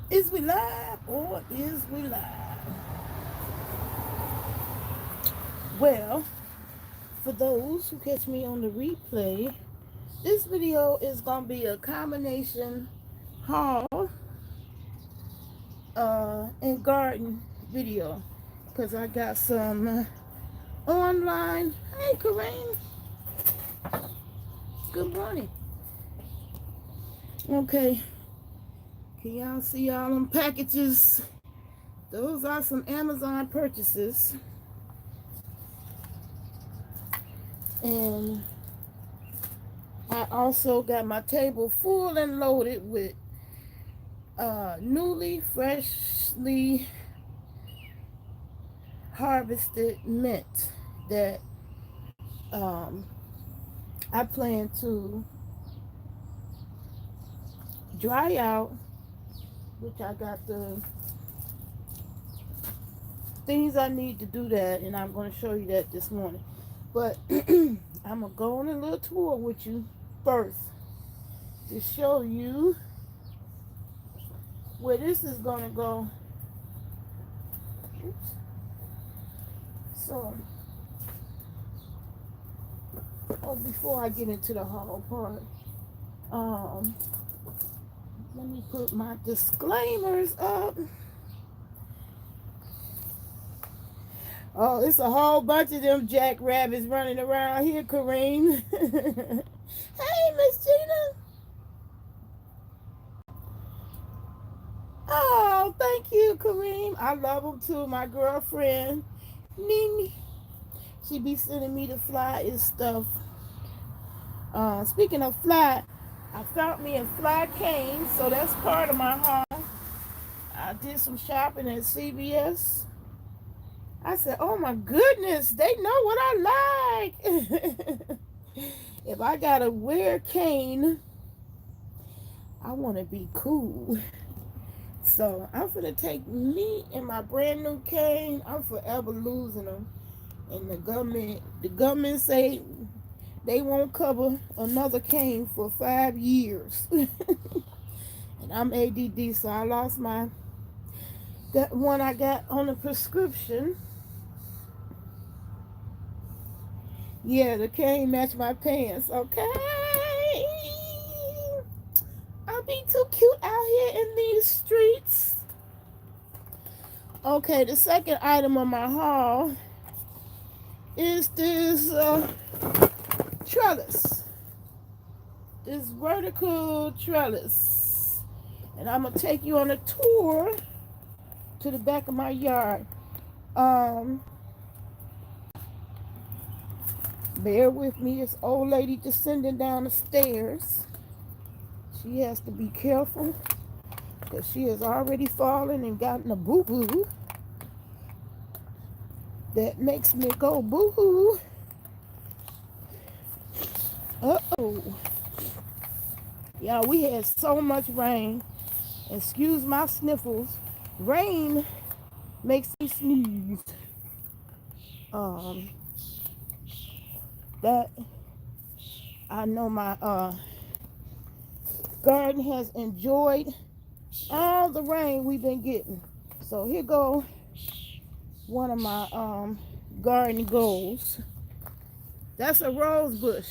Is we live or is we live? Well, for those who catch me on the replay, this video is going to be a combination haul and garden video because I got some online. Hey, Kareem. Good morning. Okay. Can y'all see all them packages? Those are some Amazon purchases. And I also got my table full and loaded with newly, freshly harvested mint that I plan to dry out, which I got the things I need to do that, and I'm going to show you that this morning. But I'm going to go on a little tour with you first to show you where this is going to go. Oops. So, before I get into the haul part, let me put my disclaimers up. Oh, it's a whole bunch of them jackrabbits running around here, Kareem. Hey, Miss Gina. Oh, thank you, Kareem. I love them too. My girlfriend, Nini, she be sending me the fly and stuff. Speaking of fly, I found me a fly cane, so that's part of my haul. I did some shopping at CVS. I said, oh my goodness, they know what I like. If I gotta wear a cane, I want to be cool. So I'm gonna take me and my brand new cane. I'm forever losing them. And the government say they won't cover another cane for 5 years. And I'm ADD, so I lost that one I got on a prescription. Yeah, the cane matched my pants. Okay. I'll be too cute out here in these streets. Okay, the second item on my haul is this trellis. This vertical trellis. And I'm going to take you on a tour to the back of my yard. Bear with me. This old lady descending down the stairs. She has to be careful because she has already fallen and gotten a boo-boo. That makes me go boo-hoo. Uh-oh. Y'all, we had so much rain. Excuse my sniffles. Rain makes me sneeze. That I know my garden has enjoyed all the rain we've been getting. So here go one of my garden goals. That's a rose bush.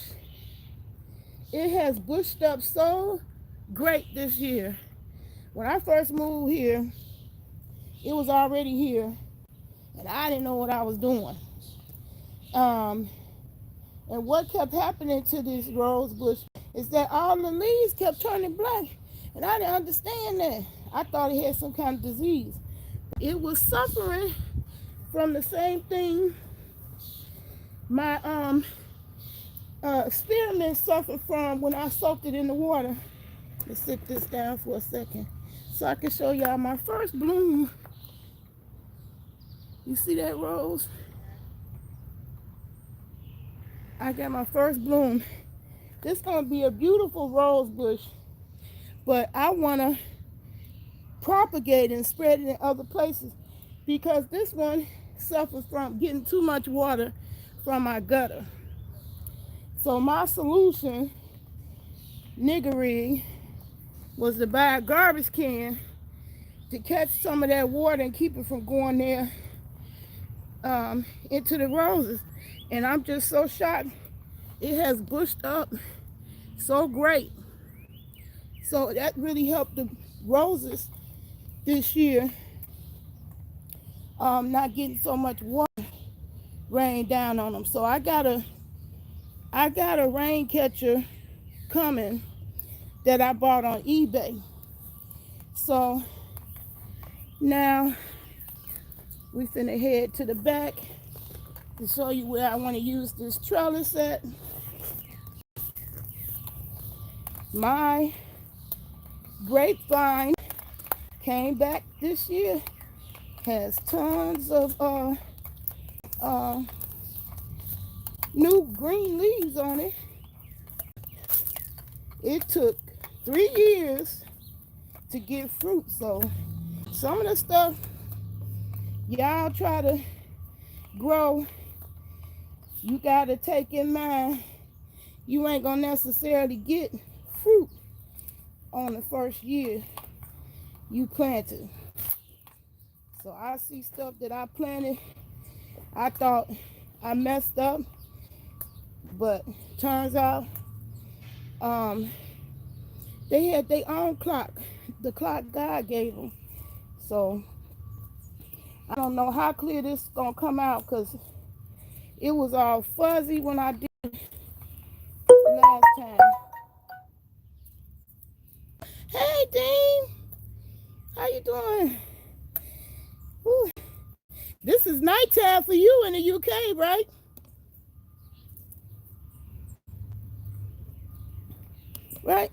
It has bushed up so great this year. When I first moved here, it was already here, and I didn't know what I was doing. And what kept happening to this rose bush is that all the leaves kept turning black, and I didn't understand that. I thought it had some kind of disease. It was suffering from the same thing my experiment suffered from when I soaked it in the water. Let's sit this down for a second so I can show y'all my first bloom. You see that rose? I got my first bloom. This is going to be a beautiful rose bush, but I want to propagate and spread it in other places because this one suffers from getting too much water from my gutter. So my solution, niggery, was to buy a garbage can to catch some of that water and keep it from going there into the roses. And I'm just so shocked. It has bushed up so great. So that really helped the roses this year, not getting so much water rain down on them. So I got a rain catcher coming that I bought on eBay. So now we finna head to the back to show you where I want to use this trellis at. My grapevine came back this year, has tons of new green leaves on it. It took 3 years to get fruit, so some of the stuff y'all try to grow, you gotta take in mind you ain't gonna necessarily get fruit on the first year you planted. So I see stuff that I planted, I thought I messed up, but turns out they had their own clock, the clock God gave them. So I don't know how clear this is gonna come out, because it was all fuzzy when I did it last time. Hey Dean, how you doing? Whew. This is nighttime for you in the UK, right? Right?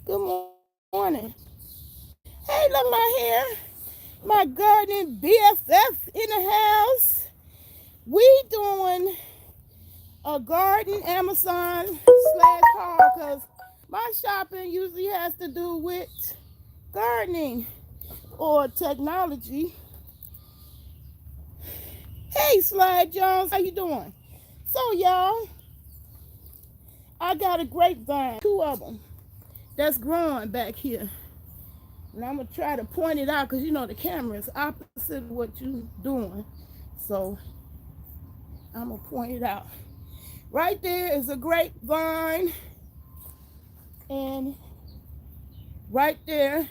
Good morning. Hey, look my hair. My gardening BFF in the house. We doing a garden Amazon / haul, because my shopping usually has to do with gardening or technology. Hey Slide Jones, how you doing? So y'all, I got a grapevine, 2 of them, that's growing back here. And I'm gonna try to point it out, because you know the camera is opposite of what you're doing. So I'm gonna point it out. Right there is a grapevine. And right there,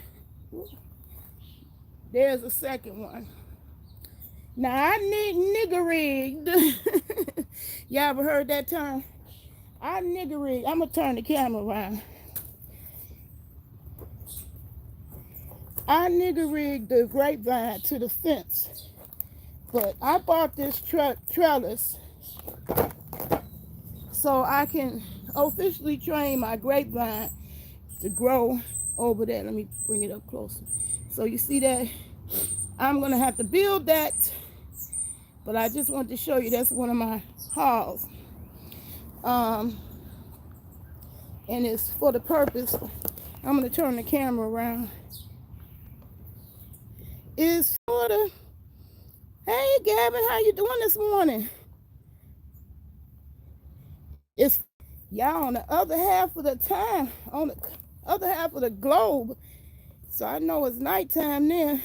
there's a second one. Now I nigger rigged. Y'all ever heard that term? I nigger rigged. I'm gonna turn the camera around. I nigger rigged the grapevine to the fence, but I bought this trellis so I can officially train my grapevine to grow over there. Let me bring it up closer. So you see that? I'm gonna have to build that, but I just wanted to show you that's one of my hauls. And it's for the purpose. I'm gonna turn the camera around. Is sort of, hey Gavin, how you doing this morning? It's y'all on the other half of the time, on the other half of the globe, so I know it's nighttime there.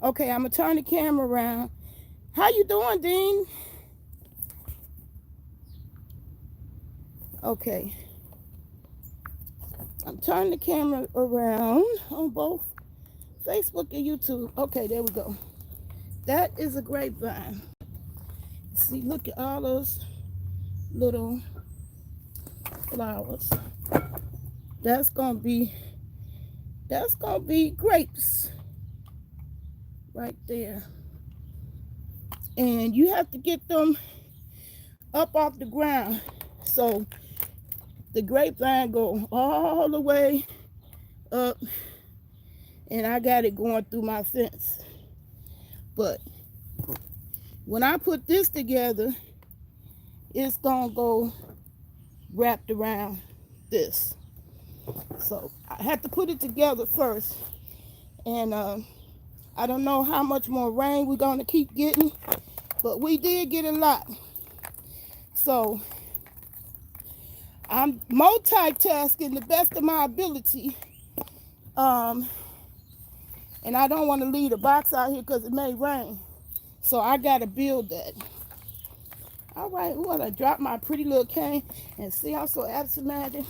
Okay, I'm gonna turn the camera around. How you doing, Dean? Okay, I'm turning the camera around on both Facebook and YouTube. Okay, there we go. That is a grapevine. See, look at all those little flowers. That's gonna be grapes right there. And you have to get them up off the ground. So the grapevine go all the way up, and I got it going through my fence. But when I put this together, it's gonna go wrapped around this. So I had to put it together first, and I don't know how much more rain we're gonna keep getting, but we did get a lot. So I'm multitasking the best of my ability. And I don't want to leave the box out here because it may rain. So I got to build that. All right, I dropped my pretty little cane. And see, I'm so absent-minded.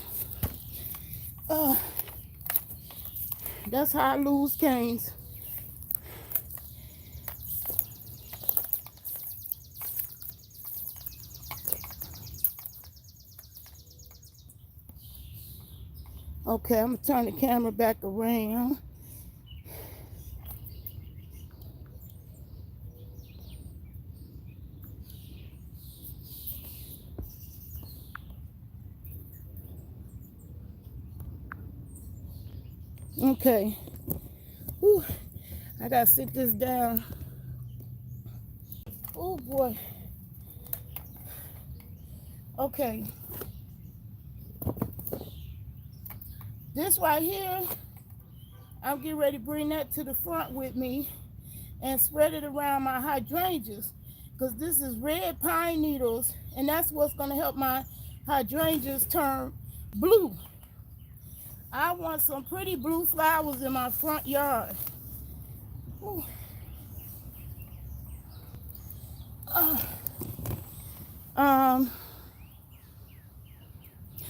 That's how I lose canes. Okay, I'm going to turn the camera back around. Okay. Whew. I got to sit this down. Oh, boy. Okay. This right here, I'm getting ready to bring that to the front with me and spread it around my hydrangeas, because this is red pine needles, and that's what's going to help my hydrangeas turn blue. I want some pretty blue flowers in my front yard. Ooh.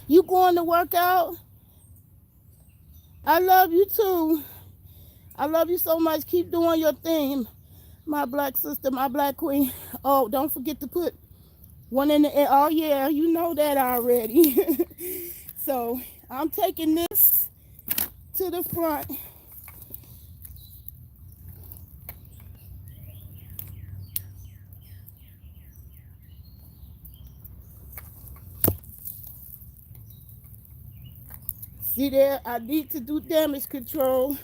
You going to work out? I love you too. I love you so much. Keep doing your thing, my black sister, my black queen. Oh, don't forget to put one in the air. Oh yeah, you know that already. So I'm taking this to the front. See there, I need to do damage control.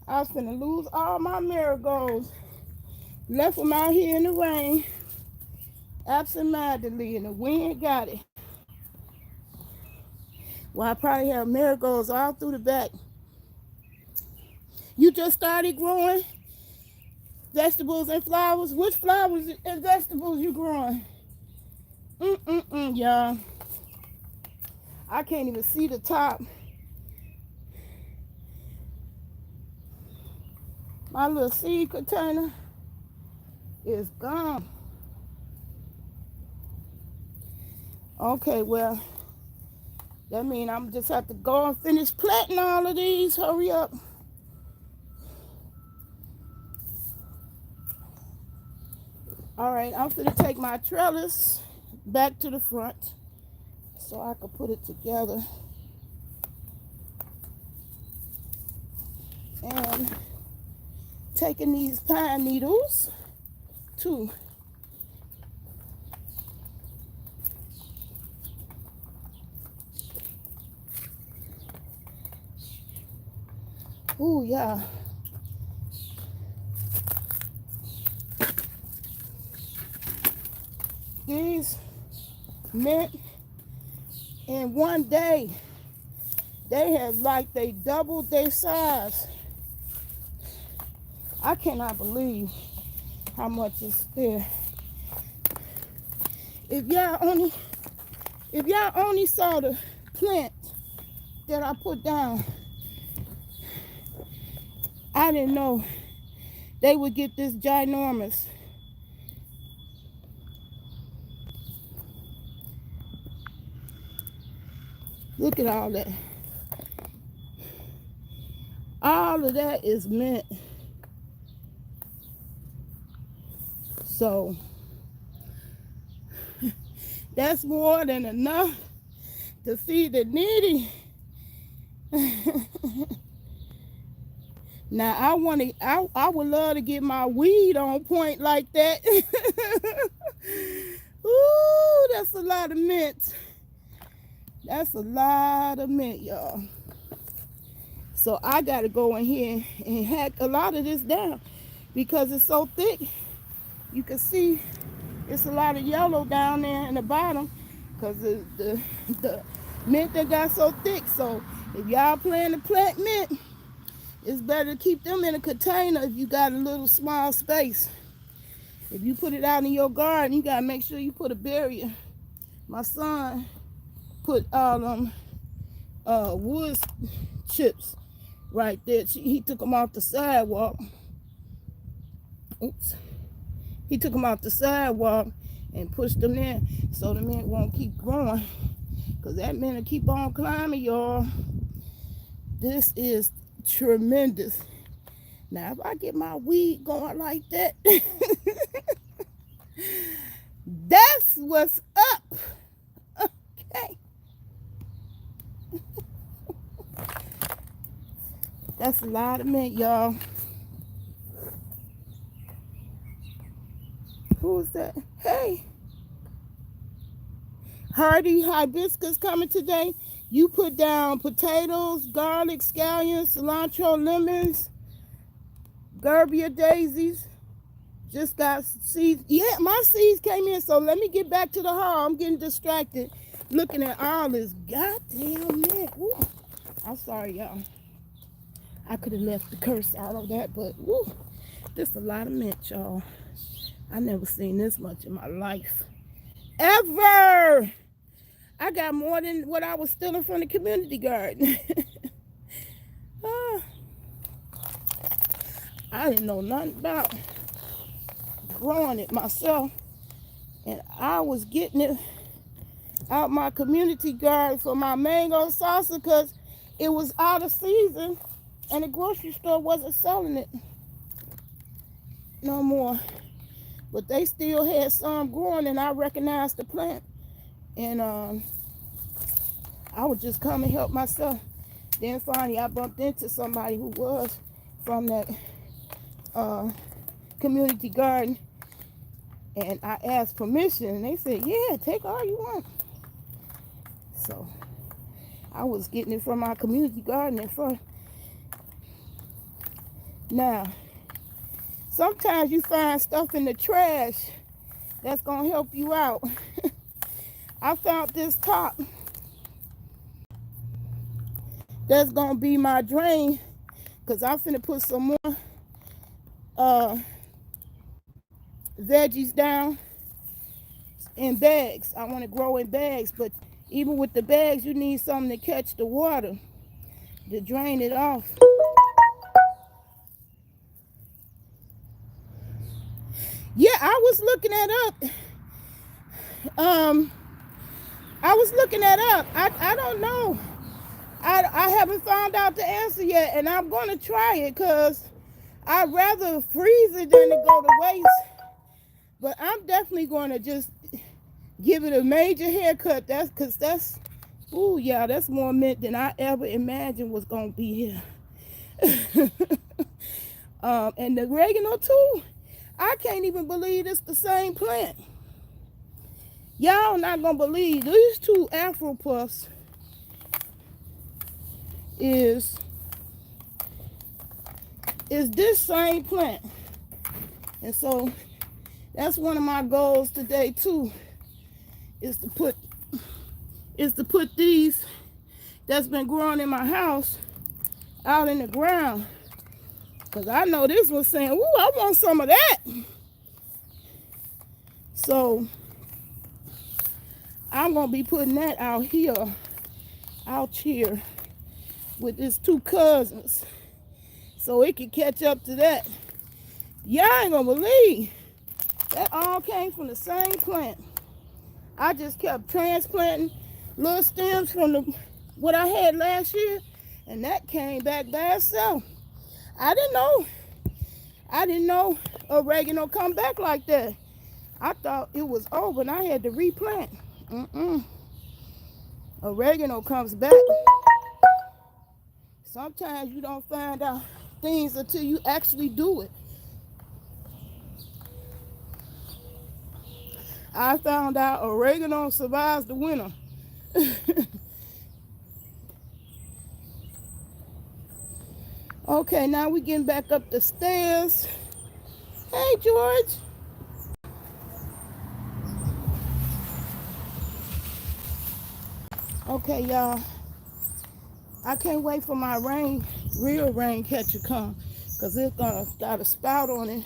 I was finna lose all my marigolds. Left them out here in the rain, absent-mindedly, and the wind got it. Well, I probably have marigolds all through the back. You just started growing vegetables and flowers? Which flowers and vegetables you growing? Y'all. I can't even see the top. My little seed container is gone. Okay, well, that means I'm just have to go and finish planting all of these. Hurry up. All right, I'm gonna take my trellis back to the front so I can put it together. And taking these pine needles too. Ooh, yeah. These mint in one day, they have like they doubled their size. I cannot believe how much is there. If y'all only saw the plant that I put down, I didn't know they would get this ginormous. Look at all that. All of that is mint. So that's more than enough to feed the needy. Now I would love to get my weed on point like that. Ooh, that's a lot of mint. That's a lot of mint, y'all. So I gotta go in here and hack a lot of this down because it's so thick. You can see it's a lot of yellow down there in the bottom because the mint that got so thick. So if y'all plan to plant mint, it's better to keep them in a container if you got a little small space. If you put it out in your garden, you gotta make sure you put a barrier. My son, put all them wood chips right there. He took them off the sidewalk. Oops. He took them off the sidewalk and pushed them there so the mint won't keep growing. Because that mint will keep on climbing, y'all. This is tremendous. Now, if I get my weed going like that, that's what's up. Okay. That's a lot of mint, y'all. Who's that? Hey. Hardy hibiscus coming today. You put down potatoes, garlic, scallions, cilantro, lemons, gerbia daisies. Just got seeds. Yeah, my seeds came in, so let me get back to the haul. I'm getting distracted looking at all this goddamn mint. Woo. I'm sorry, y'all. I could have left the curse out of that, but woo, this a lot of mint, y'all. I never seen this much in my life. Ever! I got more than what I was stealing from the community garden. I didn't know nothing about growing it myself. And I was getting it out my community garden for my mango salsa because it was out of season and the grocery store wasn't selling it no more. But they still had some growing and I recognized the plant. And I would just come and help myself. Then finally I bumped into somebody who was from that community garden. And I asked permission and they said, yeah, take all you want. So I was getting it from my community garden at first. Now, sometimes you find stuff in the trash that's gonna help you out. I found this top that's gonna be my drain because I'm finna put some more veggies down in bags. I want to grow in bags, but even with the bags, you need something to catch the water to drain it off. Yeah, I was looking that up. I don't know. I haven't found out the answer yet, and I'm gonna try it because I'd rather freeze it than to go to waste. But I'm definitely gonna just give it a major haircut. Ooh, yeah, that's more mint than I ever imagined was gonna be here. And the oregano too. I can't even believe it's the same plant. Y'all not gonna believe these two Afro puffs is this same plant. And so that's one of my goals today too, is to put these that's been growing in my house out in the ground. Because I know this one's saying, ooh, I want some of that. So I'm going to be putting that out here with his two cousins. So it can catch up to that. Y'all ain't going to believe that all came from the same plant. I just kept transplanting little stems from what I had last year. And that came back by itself. I didn't know oregano come back like that. I thought it was over and I had to replant. Oregano comes back. Sometimes you don't find out things until you actually do it. I found out oregano survives the winter. Okay, now we're getting back up the stairs. Hey, George. Okay, y'all. I can't wait for my real rain catcher come, because it's got a spout on it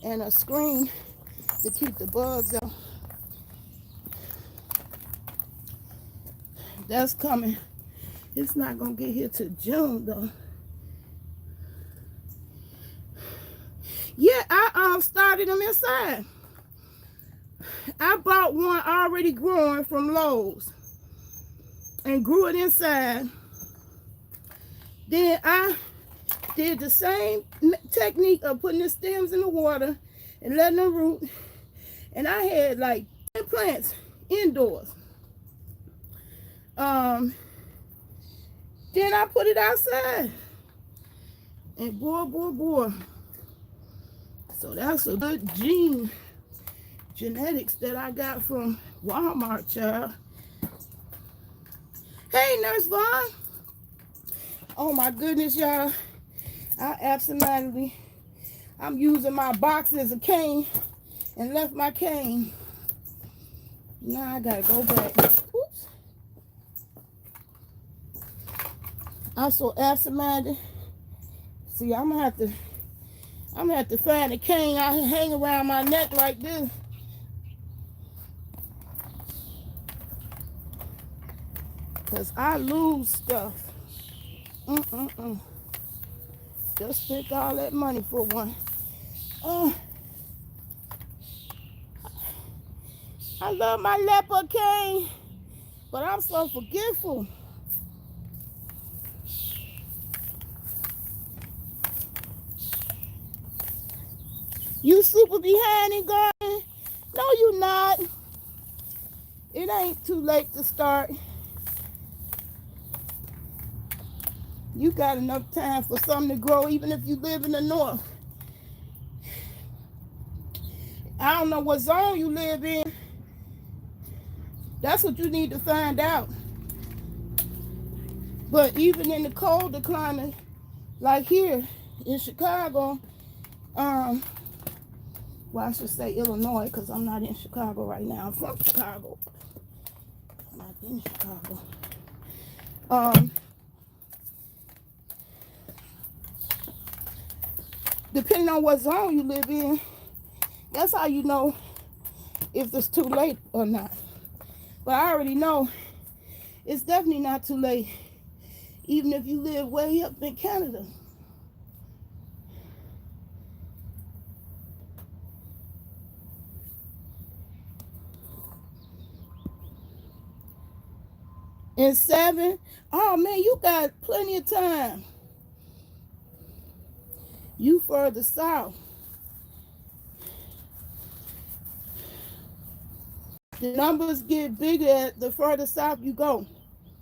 and a screen to keep the bugs out. That's coming. It's not gonna get here till June though. Yeah, I started them inside. I bought one already growing from Lowe's and grew it inside. Then I did the same technique of putting the stems in the water and letting them root. And I had like 10 plants indoors. Then I put it outside. And boy. So that's a good genetics that I got from Walmart, child. Hey, Nurse Vaughn. Oh my goodness, y'all. I'm using my box as a cane and left my cane. Now I gotta go back. Oops. I'm so absent-minded. See, I'm gonna have to find a cane I can hang around my neck like this. Cause I lose stuff. Just spent all that money for one. I love my leopard cane, but I'm so forgetful. You super behind in gardening? No, you not. It ain't too late to start. You got enough time for something to grow, even if you live in the north. I don't know what zone you live in. That's what you need to find out. But even in the colder climate, like here in Chicago, well, I should say Illinois, because I'm not in Chicago right now. I'm from Chicago. I'm not in Chicago. Depending on what zone you live in, that's how you know if it's too late or not. But I already know it's definitely not too late, even if you live way up in Canada. And 7, oh man, you got plenty of time. You further south. The numbers get bigger the further south you go.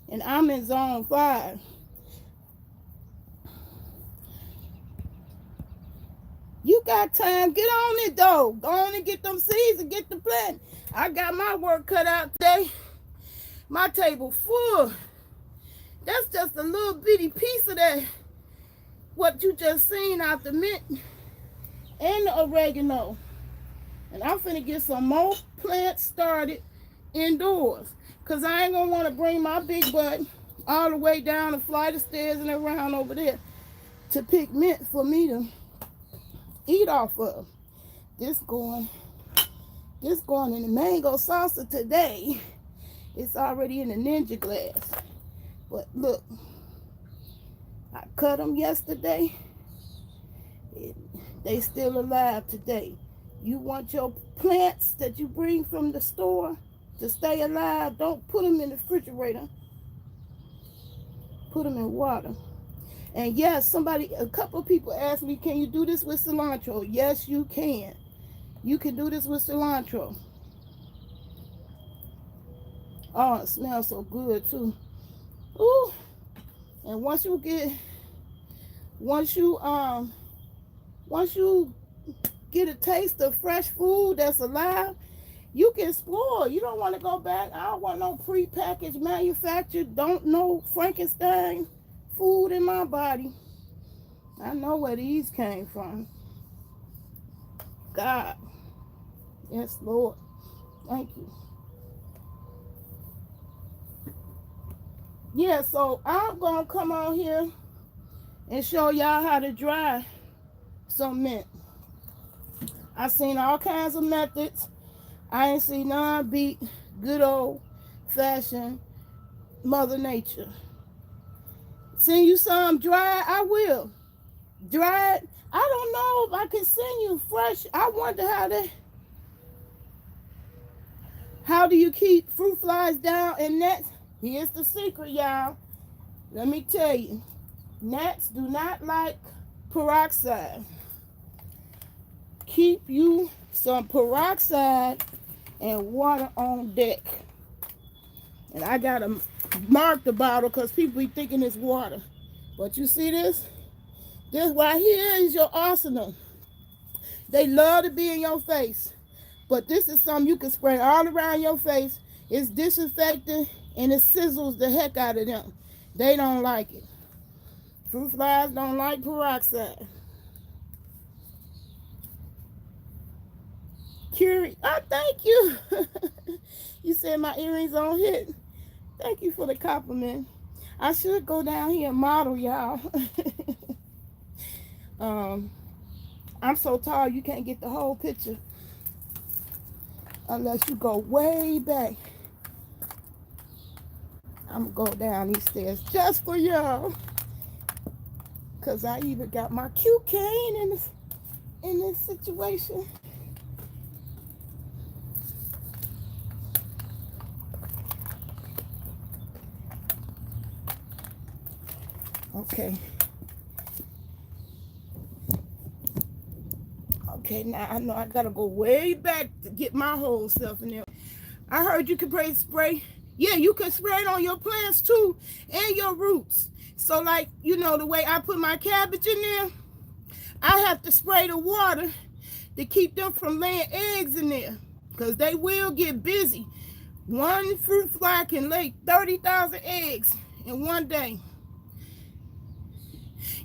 And I'm in zone 5. You got time. Get on it though. Go on and get them seeds and get the plant. I got my work cut out today. My table full. That's just a little bitty piece of that. What you just seen out the mint and the oregano. And I'm finna get some more plants started indoors. Because I ain't going to want to bring my big butt all the way down the flight of stairs and around over there to pick mint for me to eat off of. This going in the mango salsa today. It's already in the ninja glass. But look, I cut them yesterday. They still alive today. You want your plants that you bring from the store to stay alive, don't put them in the refrigerator. Put them in water. And yes, a couple of people asked me, can you do this with cilantro? Yes, you can. You can do this with cilantro. Oh, it smells so good too. Ooh. And once you get a taste of fresh food that's alive, you can explore. You don't want to go back. I don't want no pre-packaged, manufactured, don't know Frankenstein food in my body. I know where these came from. God. Yes, Lord. Thank you. Yeah, so I'm going to come on here and show y'all how to dry some mint. I've seen all kinds of methods. I ain't seen none beat good old fashioned Mother Nature. Send you some dry, I will. Dried, I don't know if I can send you fresh. I wonder how do you keep fruit flies down and gnats? Here's the secret, y'all. Let me tell you. Gnats do not like peroxide. Keep you some peroxide and water on deck. And I gotta mark the bottle because people be thinking it's water. But you see this? This right here is your arsenal. They love to be in your face. But this is something you can spray all around your face. It's disinfectant and it sizzles the heck out of them. They don't like it. Fruit flies don't like peroxide. Curie, oh, thank you. You said my earrings don't hit. Thank you for the compliment. I should go down here and model, y'all. I'm so tall you can't get the whole picture unless you go way back. I'm gonna go down these stairs just for y'all, cause I even got my cute cane in this situation. Okay. Okay, now I know I gotta go way back to get my whole self in there. I heard you could spray. Yeah, you can spray it on your plants too and your roots. So like, you know, the way I put my cabbage in there, I have to spray the water to keep them from laying eggs in there, because they will get busy. One fruit fly can lay 30,000 eggs in one day.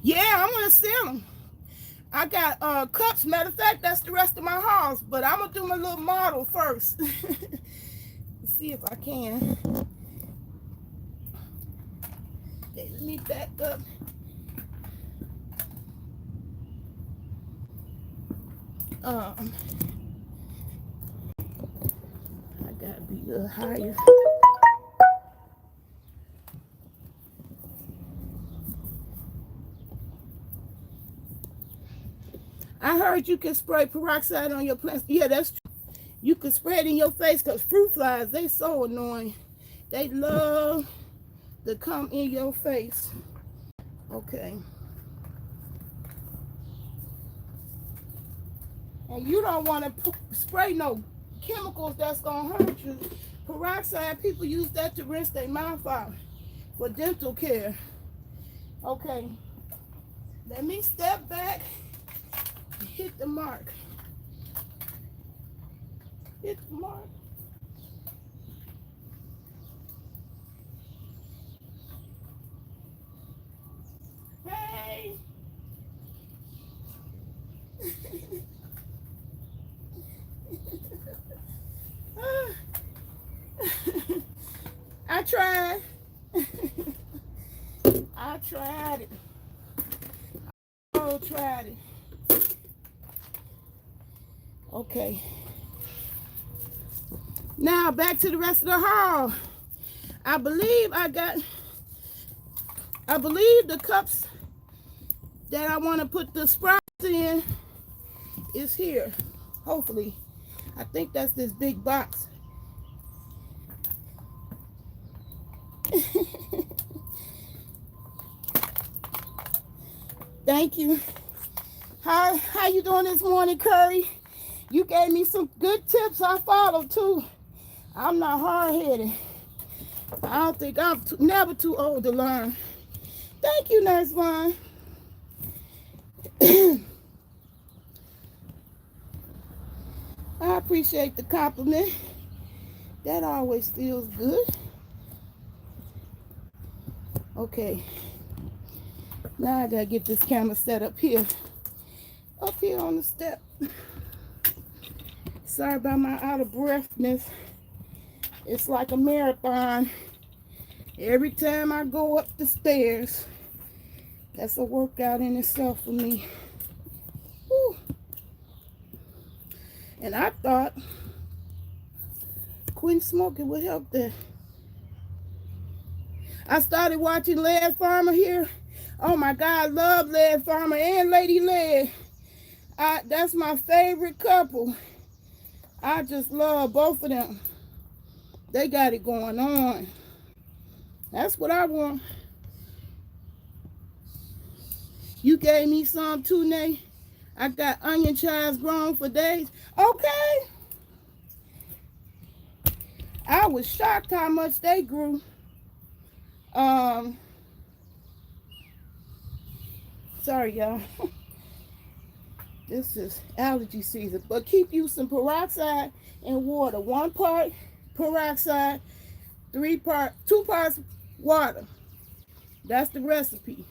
Yeah, I'm gonna sell them. I got cups. Matter of fact, that's the rest of my house. But I'm gonna do my little model first. See if I can. Okay, let me back up. I gotta be a little higher. I heard you can spray peroxide on your plants. Yeah, that's true. You can spray it in your face, because fruit flies, they so annoying. They love to come in your face. Okay. And you don't want to spray no chemicals that's going to hurt you. Peroxide, people use that to rinse their mouth out for dental care. Okay. Let me step back. Hit the mark. Hit the mark. Hey. I tried. I tried it. I tried it. Okay. Now back to the rest of the haul. I believe the cups that I want to put the sprouts in is here. Hopefully. I think that's this big box. Thank you. How you doing this morning, Curry? You gave me some good tips I followed too. I'm not hard-headed. I don't think I'm never too old to learn. Thank you, Nurse Vaughn. I appreciate the compliment. That always feels good. Okay. Now I gotta get this camera set up here on the step. Sorry about my out of breathness. It's like a marathon. Every time I go up the stairs, that's a workout in itself for me. Whew. And I thought quitting smoking would help that. I started watching Laird Farmer here. Oh my God, love Laird Farmer and Lady Laird. That's my favorite couple. I just love both of them. They got it going on. That's what I want. You gave me some too, Nay. I got onion chives grown for days. Okay. I was shocked how much they grew. Sorry, y'all. This is allergy season. But keep using peroxide and water. 1 part peroxide, 2 parts water. That's the recipe.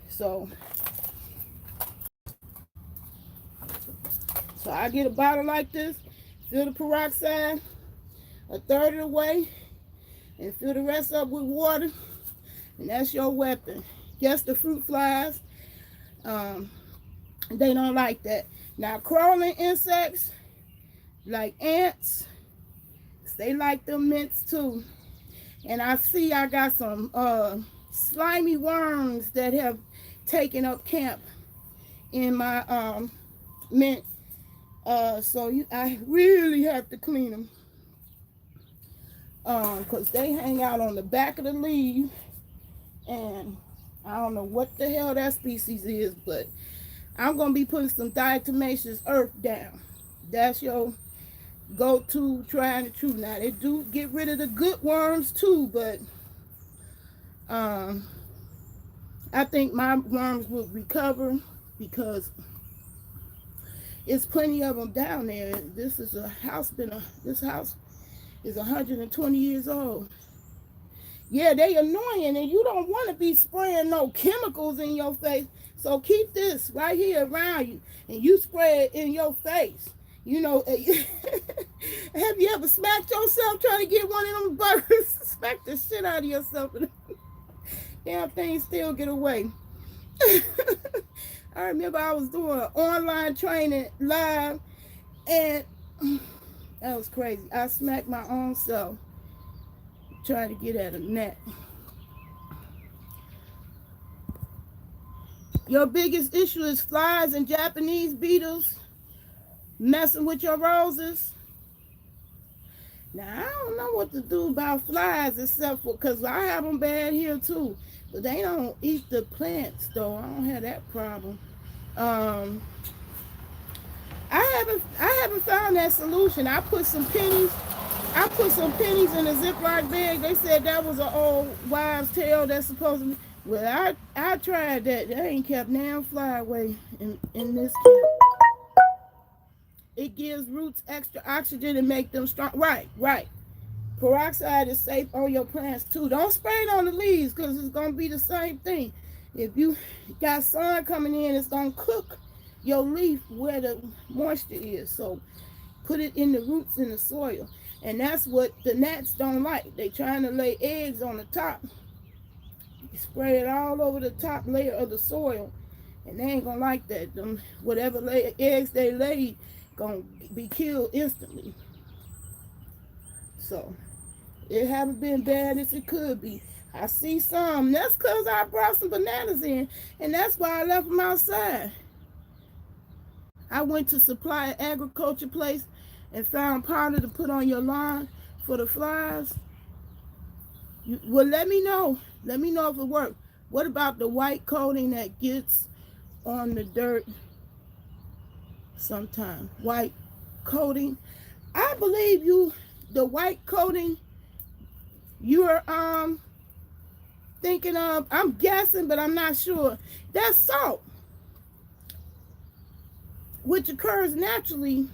So I get a bottle like this, fill the peroxide a third of the way, and fill the rest up with water, and that's your weapon. Yes, the fruit flies, they don't like that. Now, crawling insects, like ants, they like them mints too. And I see I got some slimy worms that have taken up camp in my mint. So I really have to clean them. Because they hang out on the back of the leaf. And I don't know what the hell that species is, but I'm going to be putting some diatomaceous earth down. That's your go-to trying and true. Now, they do get rid of the good worms too, but I think my worms will recover because it's plenty of them down there. This is a house, this house is 120 years old. Yeah, they annoying, and you don't want to be spraying no chemicals in your face. So keep this right here around you, and you spray it in your face. You know, have you ever smacked yourself trying to get one of them buggers? Smack the shit out of yourself, and damn thing still get away. I remember I was doing online training live, and that was crazy. I smacked my own self trying to get at a gnat. Your biggest issue is flies and Japanese beetles messing with your roses. Now, I don't know what to do about flies except for, because I have them bad here too. But they don't eat the plants though. I don't have that problem. I haven't found that solution. I put some pennies in a Ziploc bag. They said that was an old wives' tale that's supposed to be. Well, I tried that. That ain't kept damn fly away in this camp. It gives roots extra oxygen and make them strong. Right. Peroxide is safe on your plants too. Don't spray it on the leaves because it's going to be the same thing. If you got sun coming in, it's going to cook your leaf where the moisture is. So put it in the roots in the soil. And that's what the gnats don't like. They trying to lay eggs on the top. You spray it all over the top layer of the soil. And they ain't going to like that. Them, whatever eggs they lay going to be killed instantly. So it haven't been bad as it could be. I see some. That's because I brought some bananas in. And that's why I left them outside. I went to Supply Agriculture Place and found powder to put on your lawn for the flies. Well, let me know. Let me know if it works. What about the white coating that gets on the dirt sometimes? White coating. I believe the white coating you're thinking of, I'm guessing, but I'm not sure. That's salt, which occurs naturally.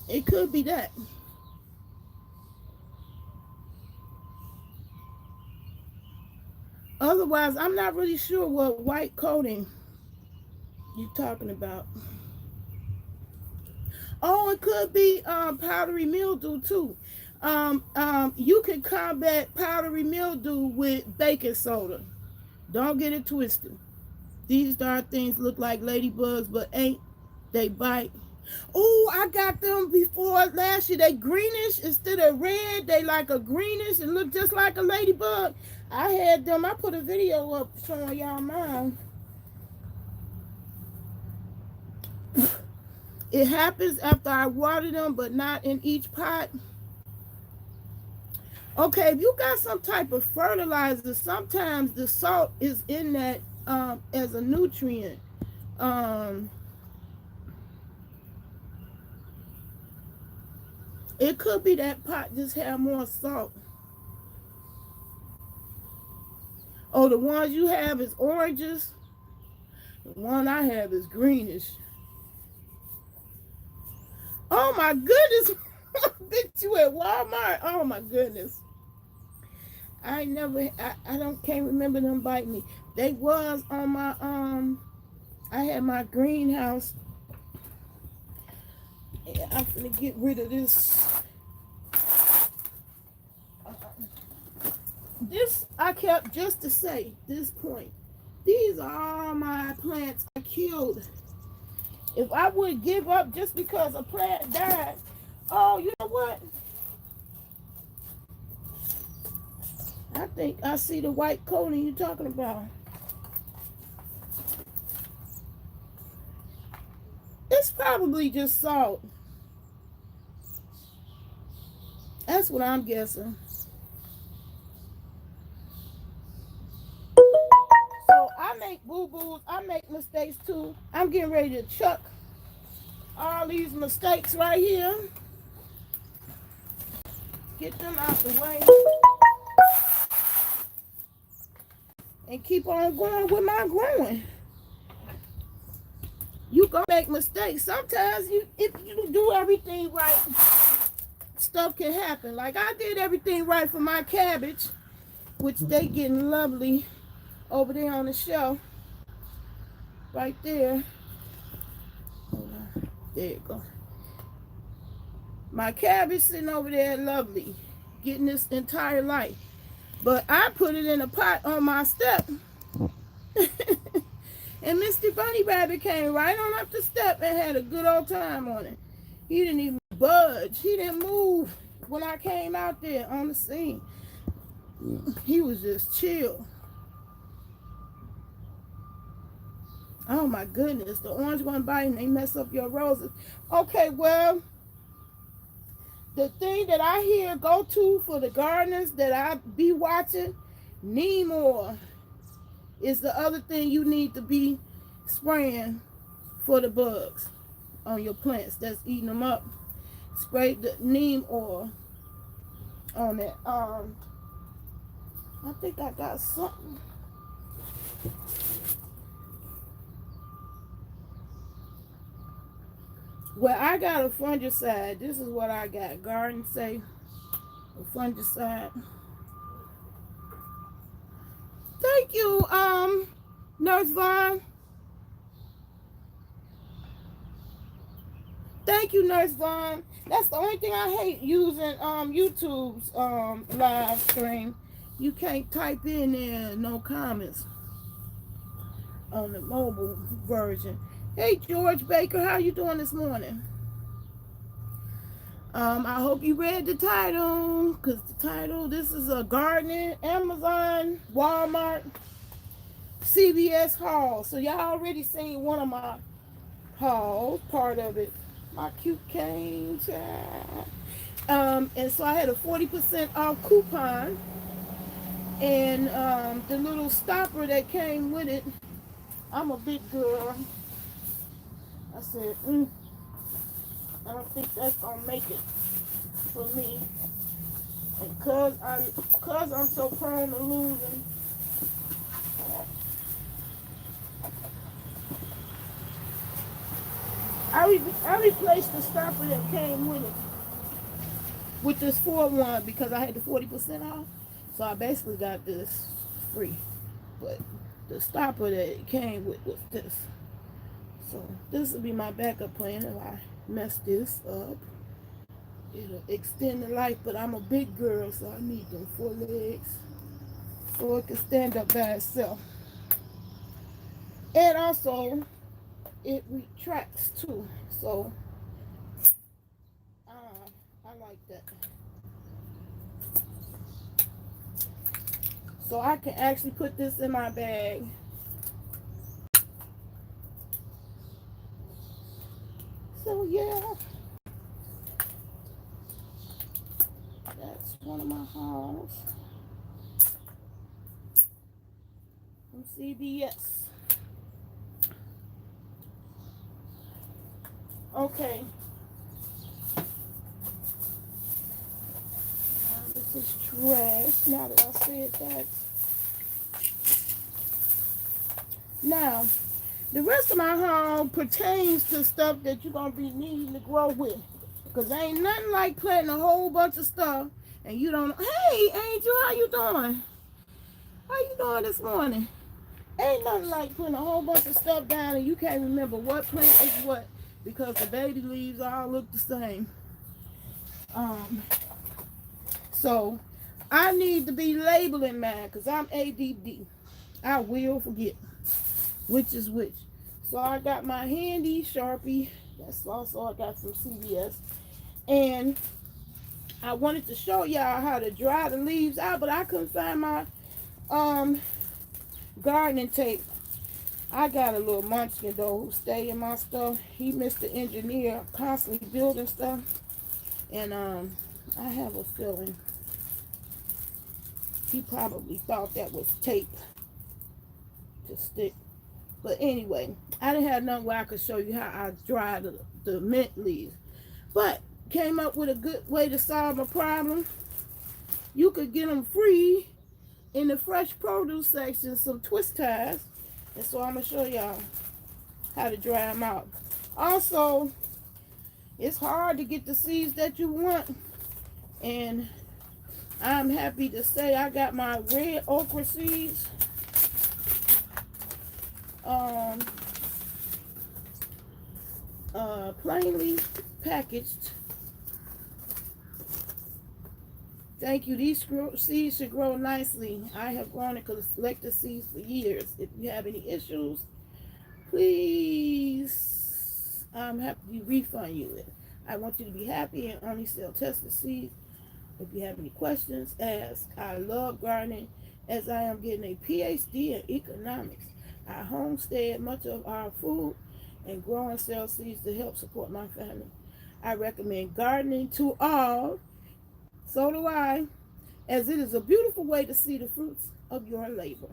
It could be that. Otherwise, I'm not really sure what white coating you're talking about. Oh, it could be powdery mildew too. You can combat powdery mildew with baking soda. Don't get it twisted. These darn things look like ladybugs, but ain't. They bite. Oh, I got them before last year. They greenish instead of red. They like a greenish and look just like a ladybug. I had them. I put a video up showing y'all mine. It happens after I water them, but not in each pot. Okay, if you got some type of fertilizer, sometimes the salt is in that as a nutrient. Um, it could be that pot just have more salt. Oh, the ones you have is oranges. The one I have is greenish. Oh my goodness. Bitch, you at Walmart. Oh my goodness. Can't remember them biting me. They was on my I had my greenhouse. Yeah, I'm gonna get rid of this. This I kept just to say this point. These are all my plants I killed. If I would give up just because a plant died, oh, you know what? I think I see the white coating you're talking about. It's probably just salt. That's what I'm guessing. So I make boo-boos. I make mistakes too. I'm getting ready to chuck all these mistakes right here. Get them out the way. And keep on going with my growing. You gonna make mistakes. Sometimes if you do everything right, stuff can happen. Like I did everything right for my cabbage, which they getting lovely over there on the shelf. Right there. Hold on. There you go. My cabbage sitting over there lovely, getting this entire life. But I put it in a pot on my step. And Mr. Bunny Rabbit came right on up the step and had a good old time on it. He didn't even budge. He didn't move when I came out there on the scene. He was just chill. Oh my goodness, the orange one biting, they mess up your roses. Okay, well, the thing that I hear go to for the gardeners that I be watching, neem oil is the other thing you need to be spraying for the bugs on your plants that's eating them up. Spray the neem oil on it. I think I got something. Well, I got a fungicide. This is what I got. Garden Safe, a fungicide. Thank you, Nurse Vaughn. Thank you, Nurse Vaughn. That's the only thing I hate using YouTube's live stream. You can't type in there no comments on the mobile version. Hey, George Baker, how you doing this morning? I hope you read the title, because the title, this is a gardening, Amazon, Walmart, CVS haul. So y'all already seen one of my hauls, part of it. My cute cane, child. And so I had a 40% off coupon, and the little stopper that came with it, I'm a big girl. I said, I don't think that's gonna make it for me. And cause I'm so prone to losing, I replaced the stopper that came with it with this 4-1 because I had the 40% off. So I basically got this free. But the stopper that it came with was this. So this will be my backup plan if I mess this up. It'll extend the life, but I'm a big girl, so I need them 4 legs so it can stand up by itself. And also, it retracts too. So like that. So I can actually put this in my bag. So yeah, that's one of my hauls from CVS. Okay. Now this is trash. Now that I said that. Now, the rest of my haul pertains to stuff that you're going to be needing to grow with. Because ain't nothing like planting a whole bunch of stuff and you don't. Hey, Angel, how you doing? How you doing this morning? Ain't nothing like putting a whole bunch of stuff down and you can't remember what plant is what because the baby leaves all look the same. So I need to be labeling mine because I'm ADD. I will forget which is which. So I got my handy Sharpie. That's also I got from CVS. And I wanted to show y'all how to dry the leaves out, but I couldn't find my gardening tape. I got a little munchkin though who stay in my stuff. He Mr. Engineer, constantly building stuff. And I have a feeling he probably thought that was tape to stick. But anyway, I didn't have nothing where I could show you how I dry the mint leaves. But came up with a good way to solve a problem. You could get them free in the fresh produce section, some twist ties. And so I'm going to show y'all how to dry them out. Also, it's hard to get the seeds that you want. And I'm happy to say I got my red okra seeds. Plainly packaged. Thank you. These seeds should grow nicely. I have grown and collected seeds for years. If you have any issues, please, I'm happy to refund you it. I want you to be happy and only sell tested seeds. If you have any questions, ask. I love gardening as I am getting a PhD in economics. I homestead much of our food and grow and sell seeds to help support my family. I recommend gardening to all. So do I, as it is a beautiful way to see the fruits of your labor.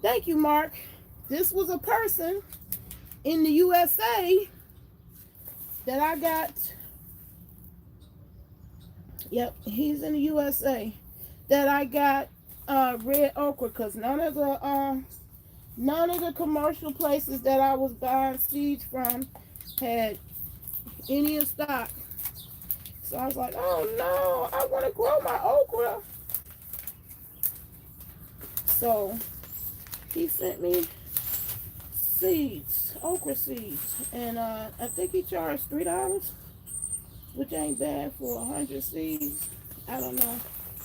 Thank you, Mark. This was a person in the USA that I got. Yep, he's in the USA that I got red okra because none of the commercial places that I was buying seeds from had any in stock. So I was like, oh no, I want to grow my okra. So he sent me seeds, okra seeds. And I think he charged $3, which ain't bad for 100 seeds. I don't know.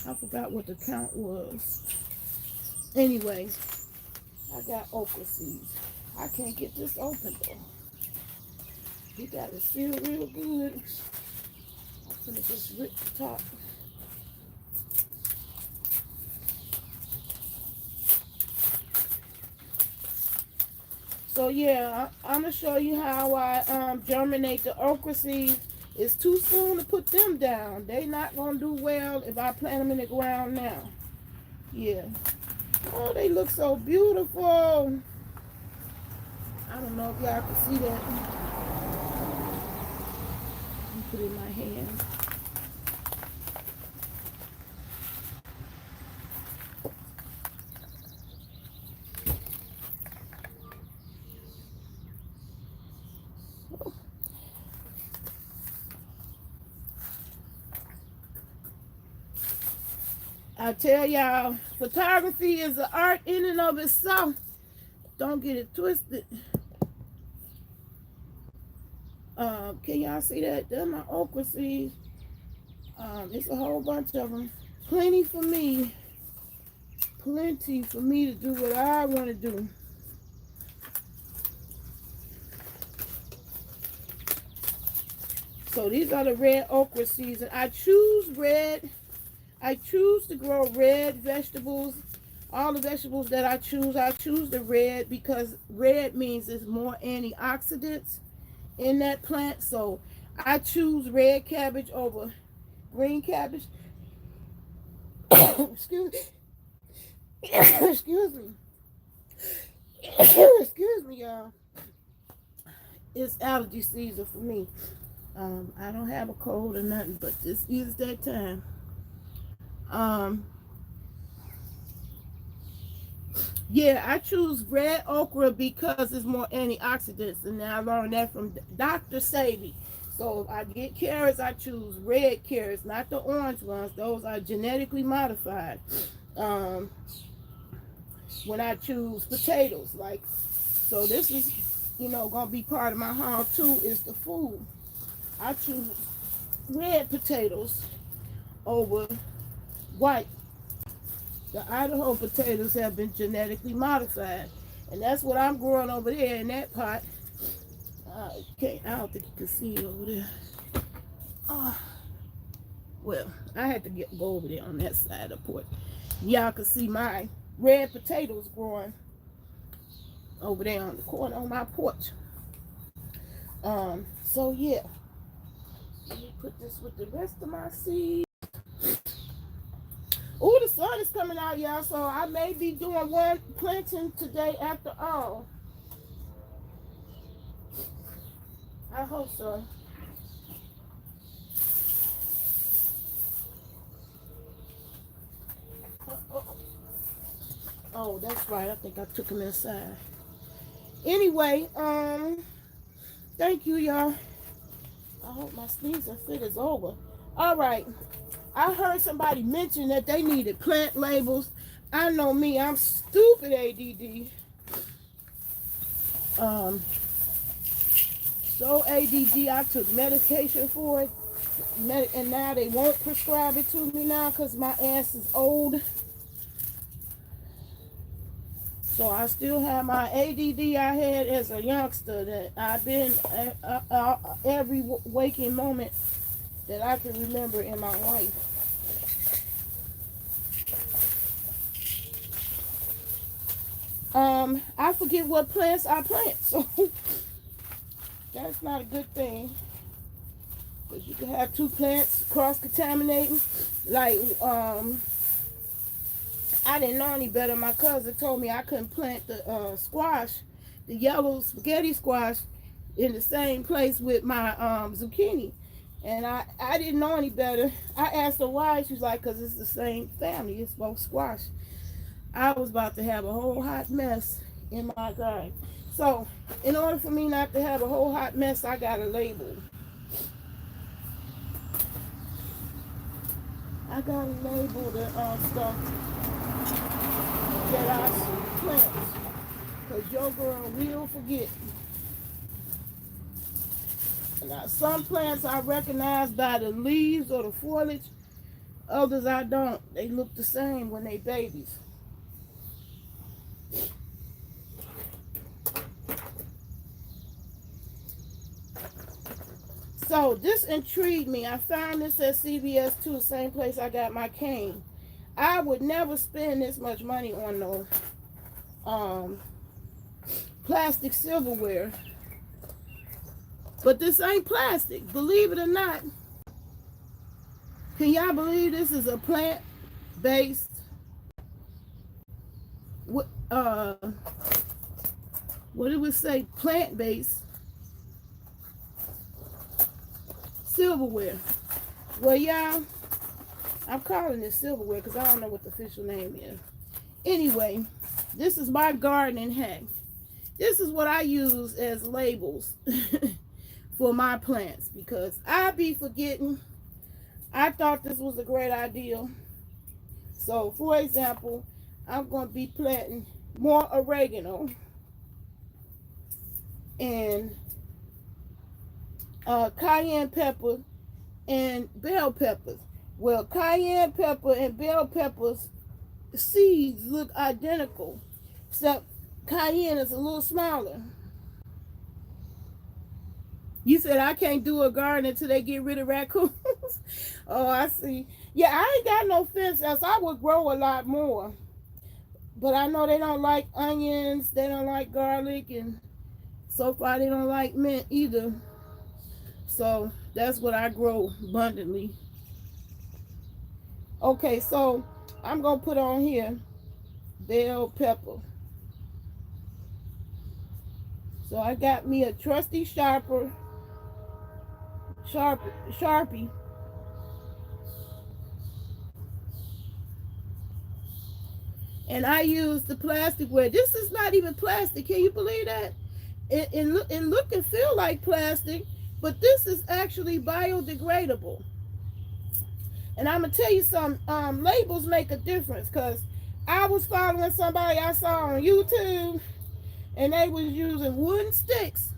I forgot what the count was. Anyway, I got okra seeds. I can't get this open though. You got it sealed real good. I'm gonna just rip the top. So yeah, I'm gonna show you how I germinate the okra seeds. It's too soon to put them down. They not gonna do well if I plant them in the ground now. Yeah. Oh, they look so beautiful. I don't know if y'all can see that. Let me put it in my hand. I tell y'all, photography is an art in and of itself. Don't get it twisted. Can y'all see that? They're my okra seeds. It's a whole bunch of them. Plenty for me to do what I want to do. So these are the red okra season. I choose to grow red vegetables. All the vegetables that I choose the red because red means there's more antioxidants in that plant. So I choose red cabbage over green cabbage. Excuse me. Excuse me. Excuse me, y'all. It's allergy season for me. I don't have a cold or nothing, but this is that time. Yeah, I choose red okra because it's more antioxidants, and I learned that from Dr. Sadie. So if I get carrots, I choose red carrots, not the orange ones. Those are genetically modified. Um, when I choose potatoes, like, so this is, gonna be part of my haul too, is the food. I choose red potatoes over white. The Idaho potatoes have been genetically modified, and that's what I'm growing over there in that pot. Okay, I don't think you can see it over there. Well, I had to go over there on that side of the porch. Y'all can see my red potatoes growing over there on the corner on my porch. So yeah, let me put this with the rest of my seeds. Oh, the sun is coming out, y'all, so I may be doing one planting today after all. I hope so. Oh, that's right. I think I took him inside. Anyway, thank you, y'all. I hope my sneezing fit is over. All right. I heard somebody mention that they needed plant labels. I know me, I'm stupid ADD. So ADD, I took medication for it. And now they won't prescribe it to me now because my ass is old. So I still have my ADD I had as a youngster that I've been every waking moment that I can remember in my life. I forget what plants I plant, so that's not a good thing. Because you can have two plants cross-contaminating. Like, I didn't know any better. My cousin told me I couldn't plant the squash, the yellow spaghetti squash, in the same place with my zucchini. And I didn't know any better. I asked her why. She was like, because it's the same family. It's both squash. I was about to have a whole hot mess in my garden. So, in order for me not to have a whole hot mess, I got a label. I got to label the stuff that I plant. Because your girl will forget. Now, some plants I recognize by the leaves or the foliage. Others I don't. They look the same when they babies. So this intrigued me. I found this at CVS too, the same place I got my cane. I would never spend this much money on no plastic silverware. But this ain't plastic, believe it or not. Can y'all believe this is a plant-based what it would say, plant-based silverware? Well, y'all, I'm calling this silverware because I don't know what the official name is. Anyway, this is my gardening hack. This is what I use as labels for my plants because I be forgetting. I thought this was a great idea. So, for example, I'm going to be planting more oregano and cayenne pepper and bell peppers. Well, cayenne pepper and bell peppers seeds look identical, except cayenne is a little smaller. You said I can't do a garden until they get rid of raccoons. Oh, I see. Yeah, I ain't got no fence, else I would grow a lot more. But I know they don't like onions, they don't like garlic, and so far they don't like mint either. So that's what I grow abundantly. Okay, so I'm gonna put on here bell pepper. So I got me a trusty Sharpie. And I use the plasticware. This is not even plastic. Can you believe that? It look and feel like plastic, but this is actually biodegradable. And I'm gonna tell you some labels make a difference, because I was following somebody I saw on YouTube, and they was using wooden sticks,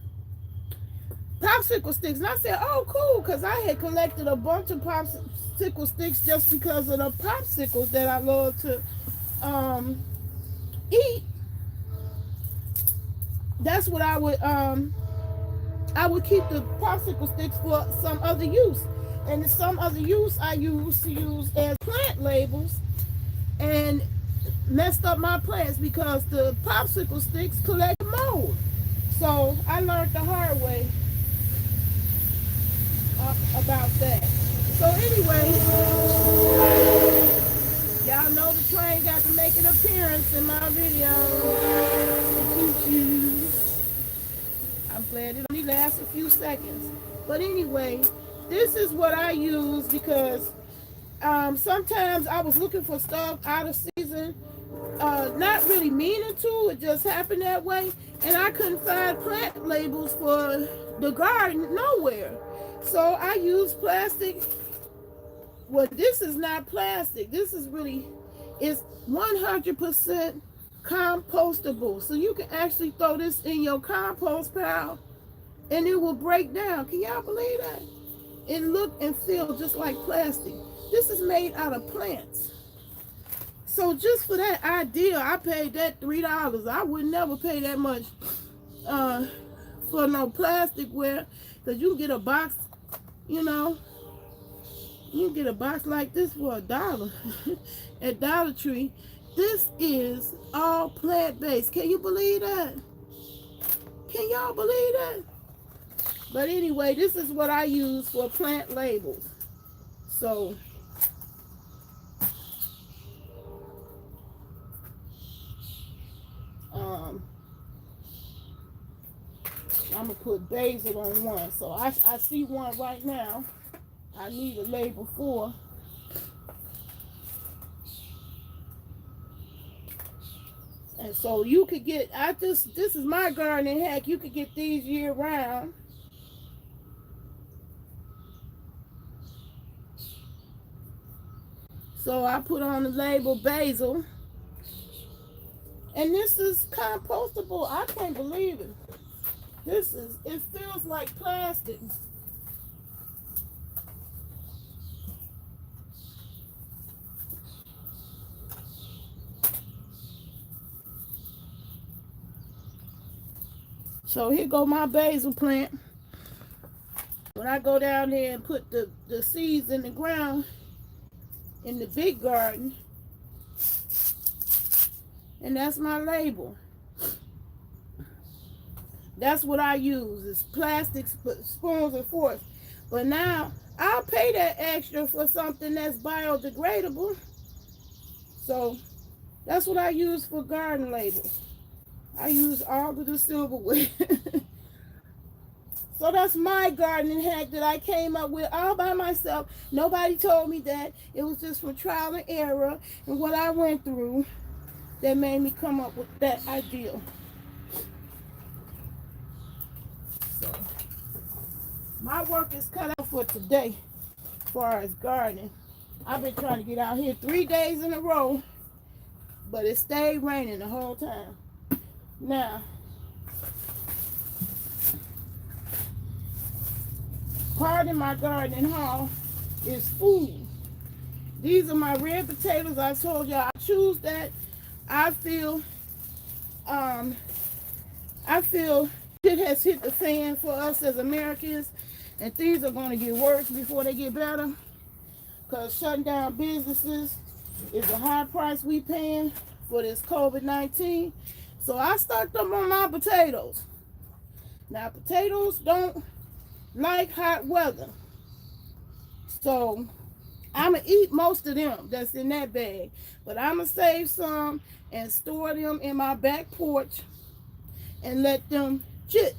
popsicle sticks, and I said, "Oh, cool," because I had collected a bunch of popsicle sticks just because of the popsicles that I love to eat. That's what I would keep the popsicle sticks for some other use. And some other use I used to use as plant labels, and messed up my plants because the popsicle sticks collect mold. So I learned the hard way about that. So anyway, y'all know the train got to make an appearance in my video. I'm glad it only lasts a few seconds. But anyway, this is what I use, because sometimes I was looking for stuff out of season, not really meaning to, it just happened that way, and I couldn't find plant labels for the garden nowhere. So I used plastic. Well, this is not plastic. This is really, it's 100% compostable. So you can actually throw this in your compost pile and it will break down. Can y'all believe that? It look and feel just like plastic. This is made out of plants. So just for that idea, I paid that $3. I would never pay that much for no plasticware, because you can get a box, you know, you can get a box like this for $1 at Dollar Tree. This is all plant-based. Can you believe that? Can y'all believe that? But anyway, this is what I use for plant labels. So I'm gonna put basil on one. So I see one right now I need a label for. And so you could get, this is my gardening hack. You could get these year round. So I put on the label basil. And this is compostable. I can't believe it. It feels like plastic. So here go my basil plant. When I go down there and put the seeds in the ground in the big garden, and that's my label. That's what I use, is plastic spoons and forks. But now I'll pay that extra for something that's biodegradable. So that's what I use for garden labels. I use all of the silverware. So that's my gardening hack that I came up with all by myself. Nobody told me that. It was just from trial and error and what I went through that made me come up with that idea. So my work is cut out for today as far as gardening. I've been trying to get out here 3 days in a row, but it stayed raining the whole time. Now, part of my gardening haul is food. These are my red potatoes. I told y'all I choose that. I feel It has hit the fan for us as Americans, and things are going to get worse before they get better, because shutting down businesses is a high price we paying for this COVID-19. So I stocked up on my potatoes. Now, potatoes don't like hot weather, so I'm going to eat most of them that's in that bag, but I'm going to save some and store them in my back porch and let them chit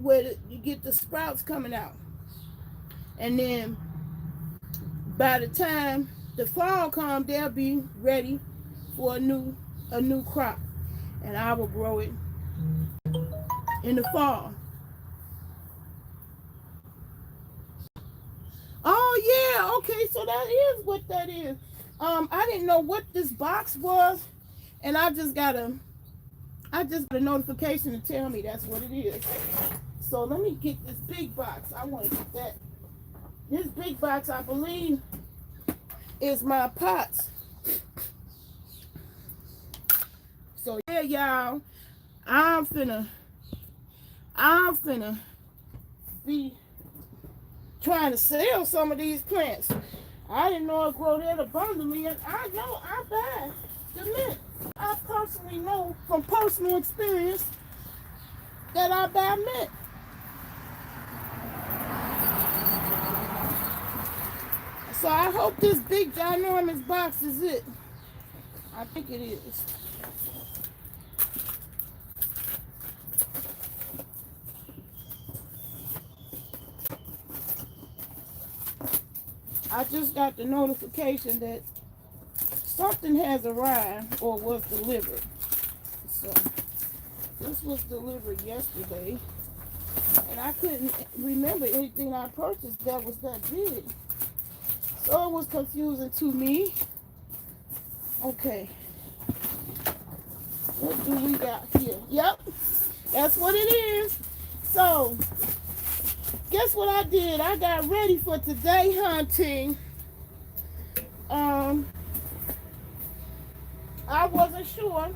where you get the sprouts coming out. And then by the time the fall comes, they'll be ready for a new crop, and I will grow it in the fall. Oh yeah, okay, so that is what that is. I didn't know what this box was, and I just got a notification to tell me that's what it is. So let me get this big box. I want to get that. This big box, I believe, is my pots. So yeah, y'all, I'm finna be trying to sell some of these plants. I didn't know it grow that abundantly, and I know I buy the mint. I personally know from personal experience that I buy mint. So I hope this big ginormous box is it. I think it is. I just got the notification that something has arrived or was delivered. So this was delivered yesterday, and I couldn't remember anything I purchased that was that big. So it was confusing to me. Okay. What do we got here? Yep, that's what it is. So guess what I did? I got ready for today hunting. I wasn't sure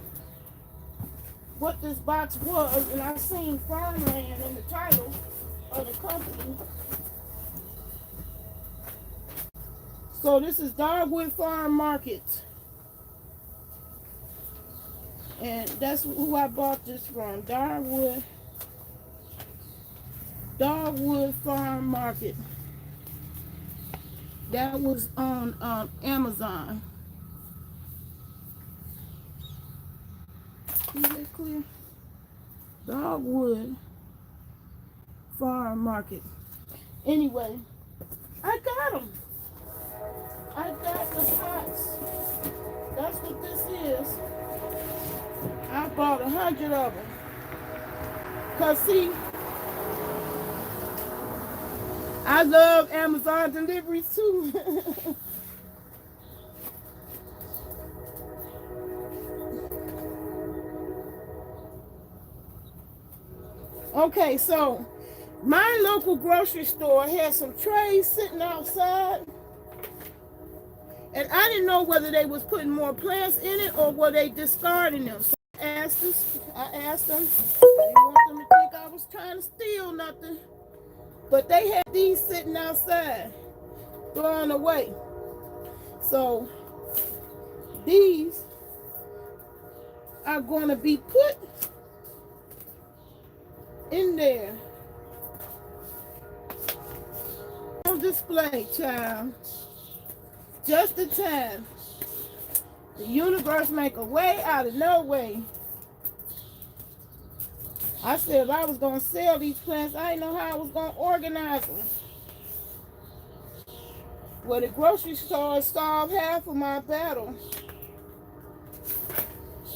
what this box was, and I seen farmland in the title of the company. So this is Dogwood Farm Market, and that's who I bought this from. Dogwood Farm Market. That was on Amazon. Is that clear? Dogwood Farm Market. Anyway, I got them. I got the pots. That's what this is. I bought 100 of them. Cause see, I love Amazon deliveries too. Okay, so my local grocery store had some trays sitting outside, and I didn't know whether they was putting more plants in it or were they discarding them. So I asked them. I didn't want them to think I was trying to steal nothing, but they had these sitting outside, thrown away. So these are going to be put in there on display, child. Just in time. The universe make a way out of no way. I said if I was going to sell these plants, I didn't know how I was going to organize them. Well, the grocery store solved half of my battle,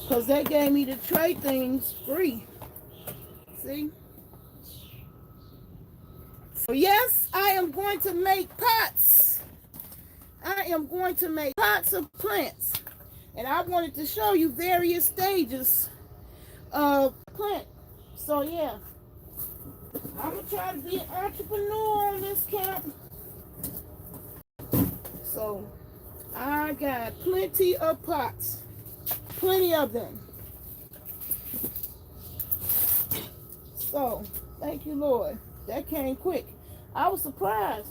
because they gave me the tray things free. See? So yes, I am going to make pots. I am going to make pots of plants. And I wanted to show you various stages of plant. So yeah, I'm going to try to be an entrepreneur on this camp. So I got plenty of pots. Plenty of them. So, thank you, Lord. That came quick. I was surprised.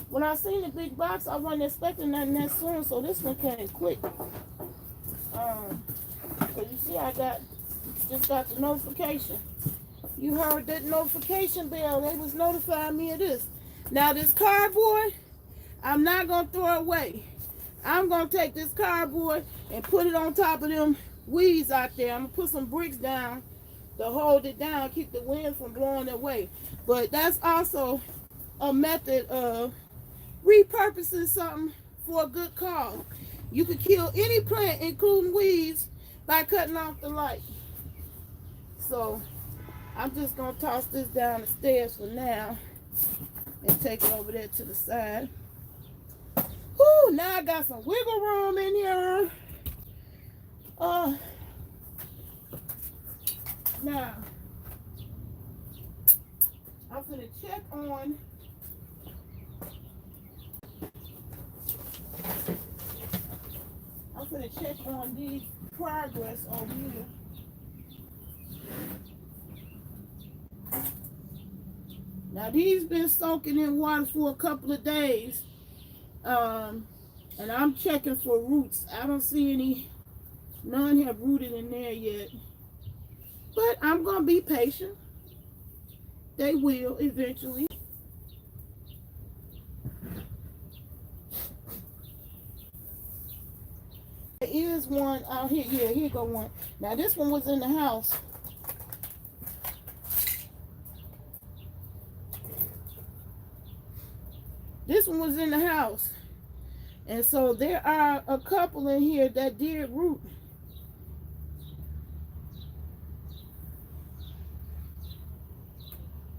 When I seen the big box, I wasn't expecting nothing that soon, so this one came quick. So you see, just got the notification. You heard that notification bell. They was notifying me of this. Now this cardboard, I'm not going to throw it away. I'm going to take this cardboard and put it on top of them weeds out there. I'm going to put some bricks down to hold it down, keep the wind from blowing it away. But that's also a method of repurposing something for a good cause. You could kill any plant, including weeds, by cutting off the light. So I'm just going to toss this down the stairs for now and take it over there to the side. Whoo, now I got some wiggle room in here. Now, I'm going to check on the progress on here. Now these been soaking in water for a couple of days. And I'm checking for roots. I don't see any, none have rooted in there yet. But I'm going to be patient. They will eventually. There is one out here. Yeah, here go one. Now this one was in the house. This one was in the house. And so there are a couple in here that did root.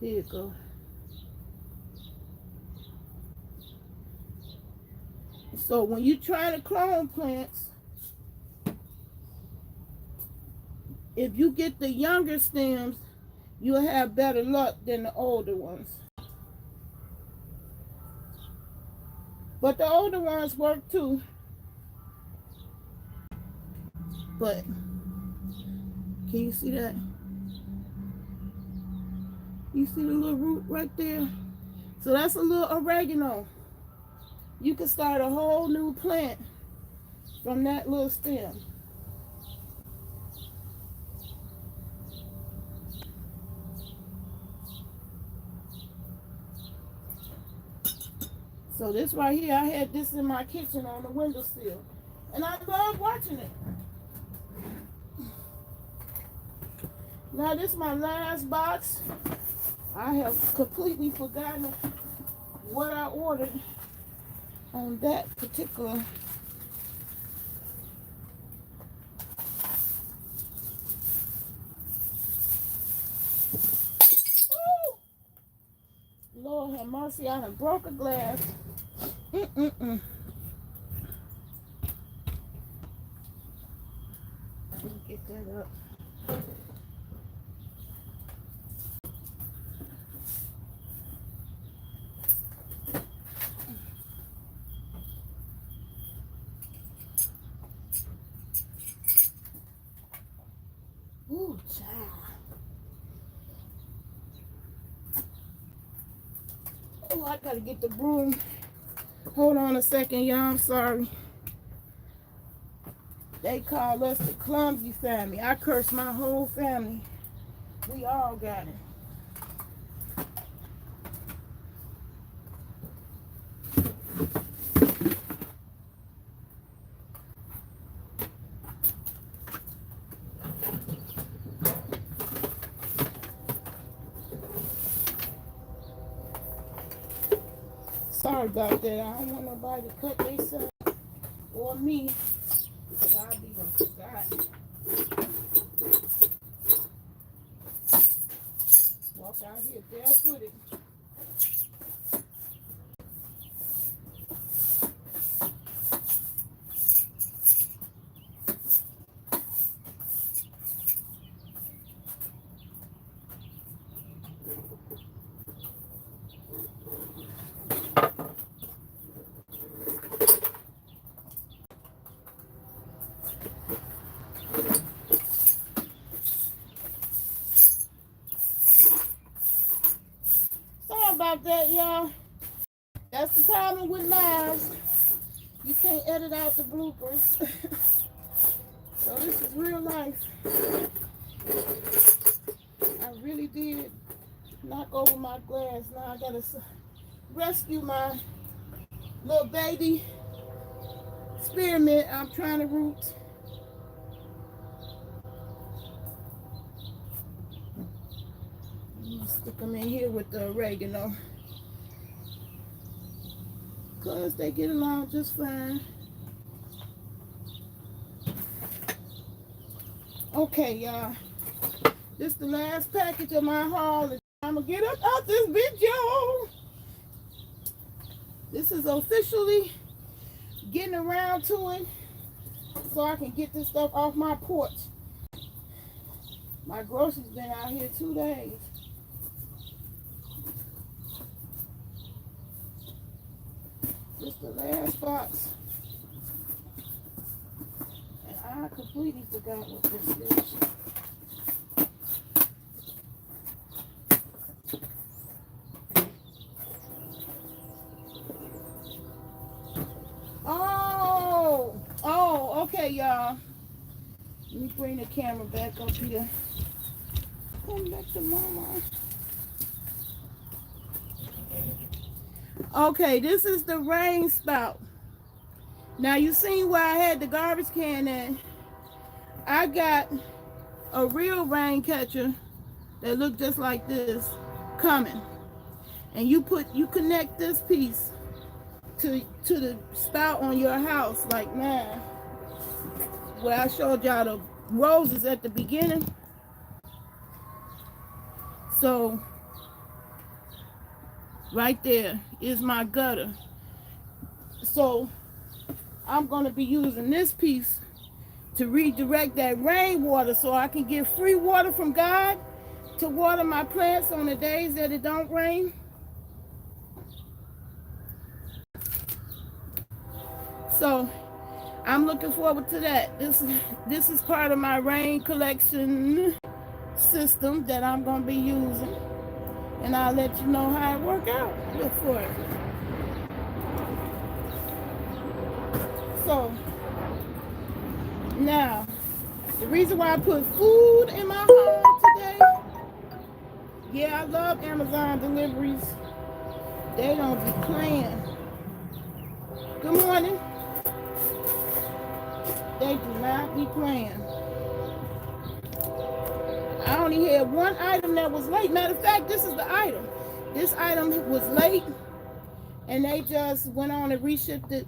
Here you go. So when you try to clone plants, if you get the younger stems, you'll have better luck than the older ones. But the older ones work too. But can you see that? You see the little root right there? So that's a little oregano. You can start a whole new plant from that little stem. So this right here, I had this in my kitchen on the windowsill. And I love watching it. Now this is my last box. I have completely forgotten what I ordered on that particular. Woo! Lord have mercy, I done broke a glass. Let me get that up. Ooh, child. Oh, I gotta get the broom. Hold on a second, y'all. I'm sorry. They call us the clumsy family. I curse my whole family. We all got it. Sorry about that. I don't want nobody to cut themselves or me because I'll be done forgot. Walk out here barefooted. about that, y'all. That's the problem with lives. You can't edit out the bloopers. So this is real life. I really did knock over my glass. Now I gotta rescue my little baby spearmint I'm trying to root. I'm gonna stick them in here with the oregano, because they get along just fine. Okay, y'all. This is the last package of my haul. I'm gonna get up out this video. This is officially getting around to it, so I can get this stuff off my porch. My groceries been out here 2 days. This is the last box. And I completely forgot what this is. Okay, y'all. Let me bring the camera back up here. Come back to mama. Okay, this is the rain spout. Now you seen where I had the garbage can at. I got a real rain catcher that look just like this coming. And you connect this piece to the spout on your house like mine, where I showed y'all the roses at the beginning. So right there is my gutter. So I'm going to be using this piece to redirect that rainwater so I can get free water from God to water my plants on the days that it don't rain. So I'm looking forward to that. This is part of my rain collection system that I'm going to be using. And I'll let you know how it works out. Look for it. So, now, the reason why I put food in my home today, yeah, I love Amazon deliveries. They don't be playing. Good morning. They do not be playing. I only had one item that was late. Matter of fact, this is the item. This item was late, and they just went on and reshipped it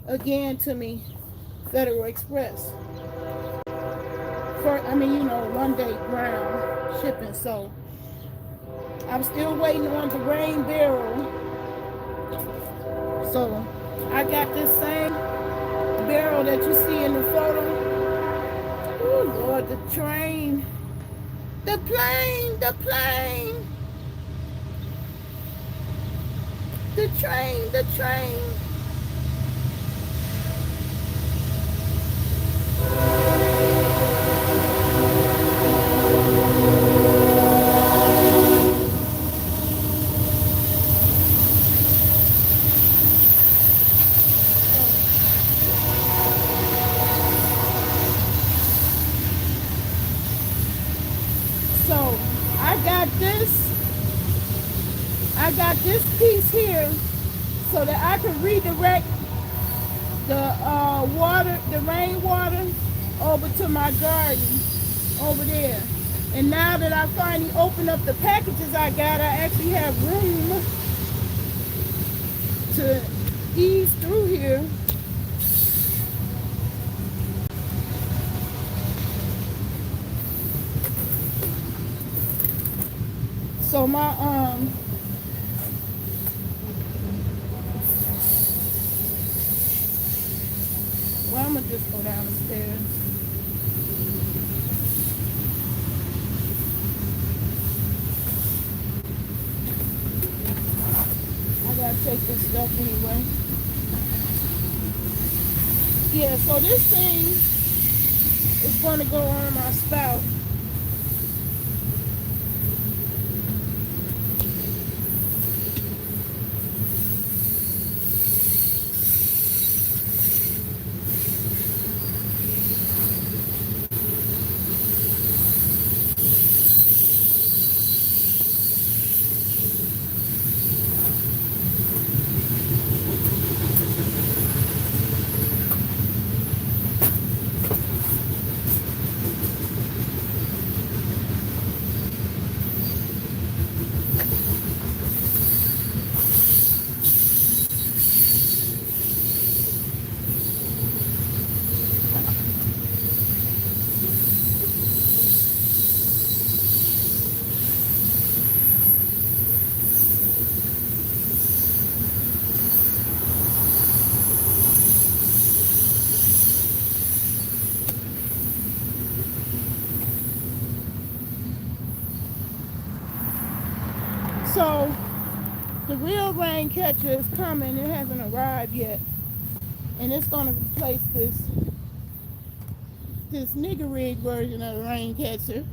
again to me, Federal Express. For, 1 day ground shipping. So I'm still waiting on the rain barrel. So I got this same barrel that you see in the photo. Oh Lord, the train. The plane, the plane. The train, the train. So I got this piece here so that I can redirect the rainwater over to my garden over there. And now that I finally opened up the packages I got, I actually have room to ease through here. So my well, I'm gonna just go down the stairs. I gotta take this stuff anyway. Yeah, so this thing is gonna go on my spout. So the real rain catcher is coming. It hasn't arrived yet. And it's going to replace this nigger rig version of the rain catcher.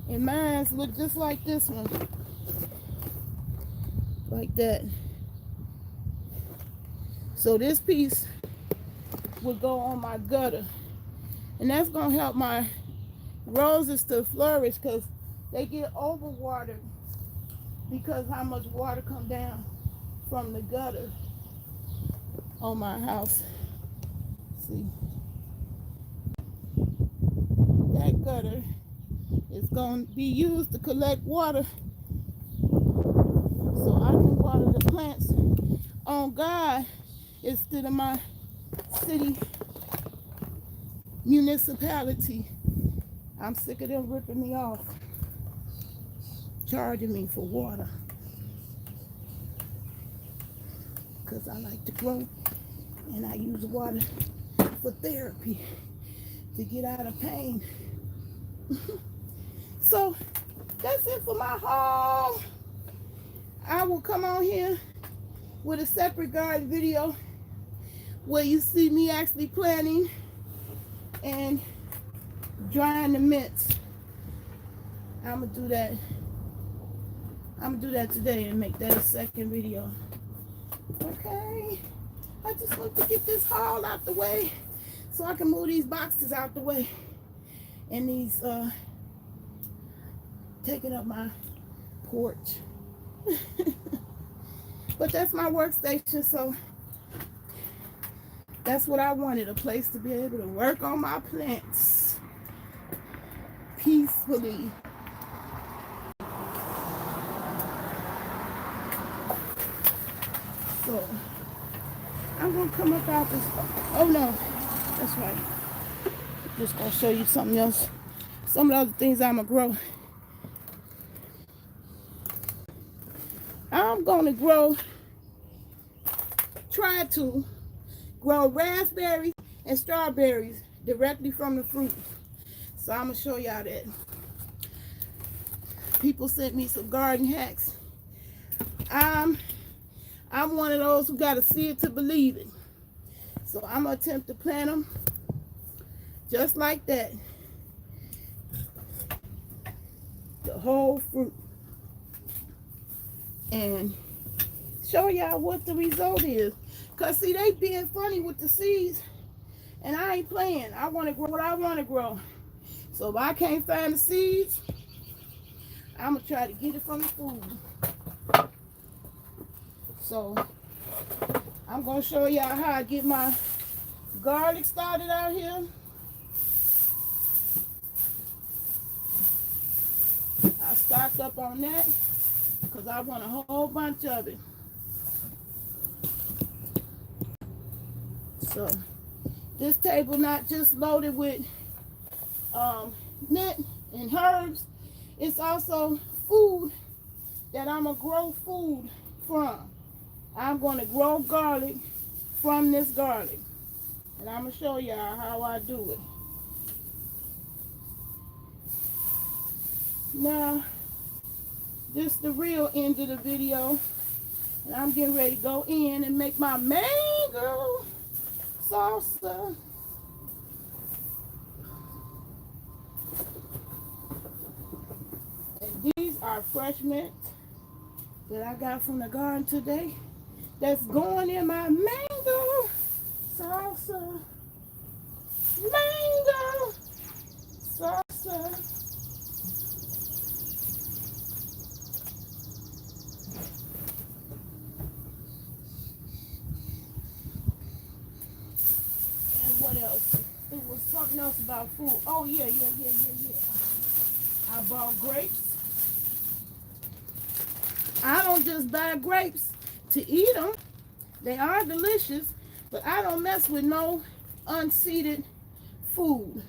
And mine look just like this one. Like that. So this piece will go on my gutter. And that's going to help my roses to flourish because they get overwatered because how much water come down from the gutter on my house. See, that gutter is going to be used to collect water so I can water the plants on God instead of my city municipality. I'm sick of them ripping me off, charging me for water, because I like to grow and I use water for therapy to get out of pain. So that's it for my haul. I will come on here with a separate garden video where you see me actually planting and drying the mints. I'm gonna do that today and make that a second video. Okay, I just want to get this haul out the way so I can move these boxes out the way and these taking up my porch. But that's my workstation, so that's what I wanted, a place to be able to work on my plants peacefully. So I'm gonna come up out this. Oh no, that's right. Just gonna show you something else. Some of the other things I'm gonna grow. I'm gonna try to grow raspberries and strawberries directly from the fruit. So I'm gonna show y'all that. People sent me some garden hacks. I'm one of those who gotta see it to believe it. So I'm gonna attempt to plant them just like that. The whole fruit. And show y'all what the result is. Cause see, they being funny with the seeds, and I ain't playing. I want to grow what I want to grow. So if I can't find the seeds, I'm gonna try to get it from the food. So I'm gonna show y'all how I get my garlic started out here. I stocked up on that because I want a whole bunch of it. So this table not just loaded with mint and herbs, it's also food that I'm gonna grow food from. I'm gonna grow garlic from this garlic, and I'm gonna show y'all how I do it. Now this is the real end of the video, and I'm getting ready to go in and make my mango salsa. And these are fresh mint that I got from the garden today. That's going in my mango salsa. Mango salsa. What else? It was something else about food. Oh, yeah. I bought grapes. I don't just buy grapes to eat them. They are delicious, but I don't mess with no unseeded food.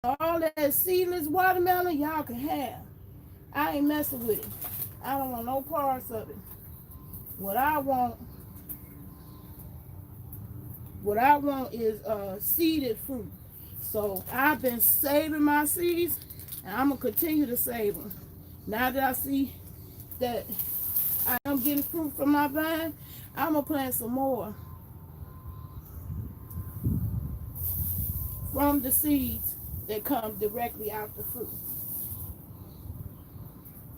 All that seedless watermelon, y'all can have. I ain't messing with it. I don't want no parts of it. What I want is seeded fruit. So I've been saving my seeds. And I'm going to continue to save them. Now that I see that I am getting fruit from my vine, I'm going to plant some more from the seeds that come directly out the fruit.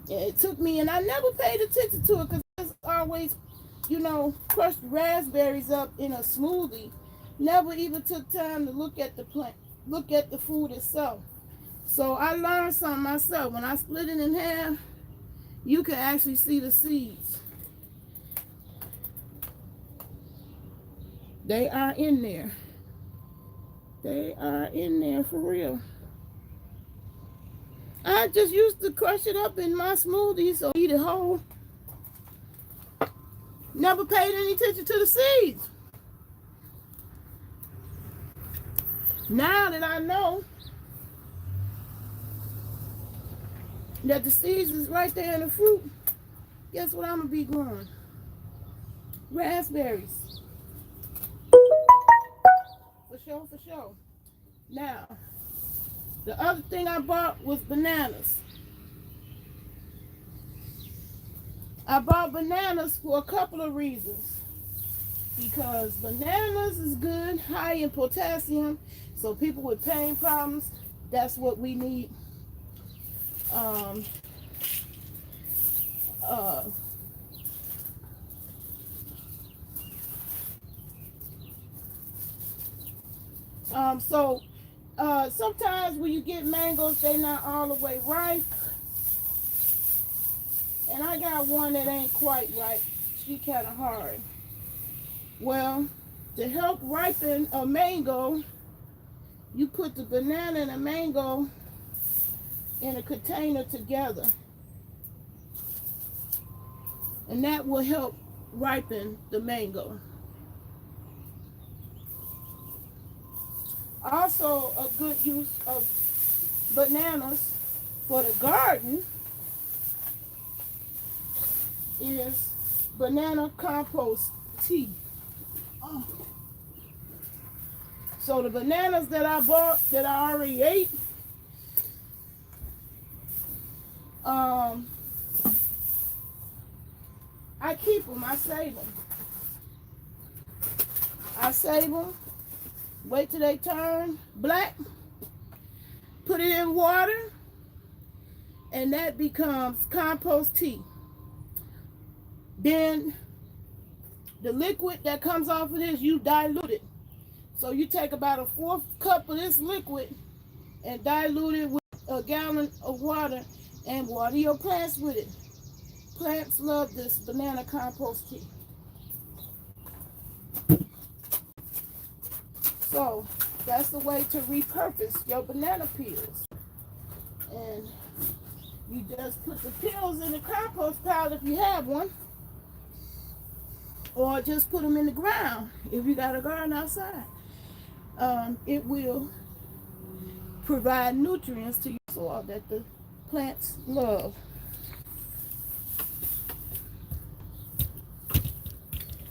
And it took me, and I never paid attention to it because I always, crushed raspberries up in a smoothie. Never even took time to look at the plant, look at the food itself. So I learned something myself. When I split it in half, you can actually see the seeds. They are in there. They are in there for real. I just used to crush it up in my smoothies or eat it whole. Never paid any attention to the seeds. Now that I know that the seeds is right there in the fruit, guess what I'm going to be growing? Raspberries. For sure, for sure. Now, the other thing I bought was bananas. I bought bananas for a couple of reasons. Because bananas is good, high in potassium. So people with pain problems, that's what we need. Sometimes when you get mangoes, they're not all the way ripe. And I got one that ain't quite ripe. She kind of hard. Well, to help ripen a mango, you put the banana and the mango in a container together. And that will help ripen the mango. Also, a good use of bananas for the garden is banana compost tea. Oh. So the bananas that I bought that I already ate, I keep them, I save them. I save them, wait till they turn black, put it in water, and that becomes compost tea. Then the liquid that comes off of this, you dilute it. So you take about a 1/4 cup of this liquid and dilute it with a gallon of water and water your plants with it. Plants love this banana compost tea. So that's the way to repurpose your banana peels. And you just put the peels in the compost pile if you have one. Or just put them in the ground if you got a garden outside. It will provide nutrients to your soil that the plants love.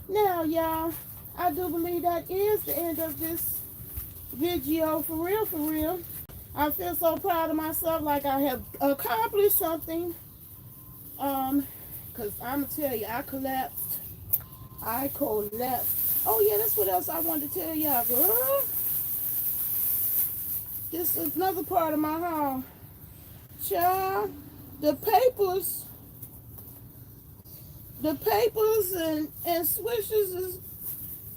Now, y'all, I do believe that is the end of this video. For real, for real. I feel so proud of myself, like I have accomplished something. Because I'm going to tell you, I collapsed. Oh, yeah, that's what else I wanted to tell y'all, girl. This is another part of my haul. Child, the papers and swishers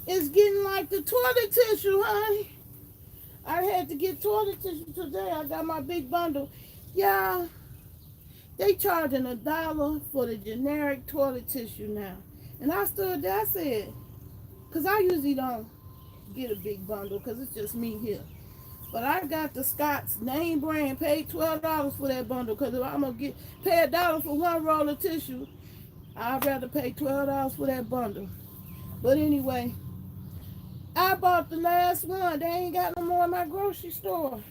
is getting like the toilet tissue, honey. I had to get toilet tissue today. I got my big bundle. Yeah, they charging $1 for the generic toilet tissue now. And I stood there, I said, because I usually don't get a big bundle because it's just me here. But I got the Scott's name brand, paid $12 for that bundle, because if I'm going to pay $1 for one roll of tissue, I'd rather pay $12 for that bundle. But anyway, I bought the last one. They ain't got no more in my grocery store.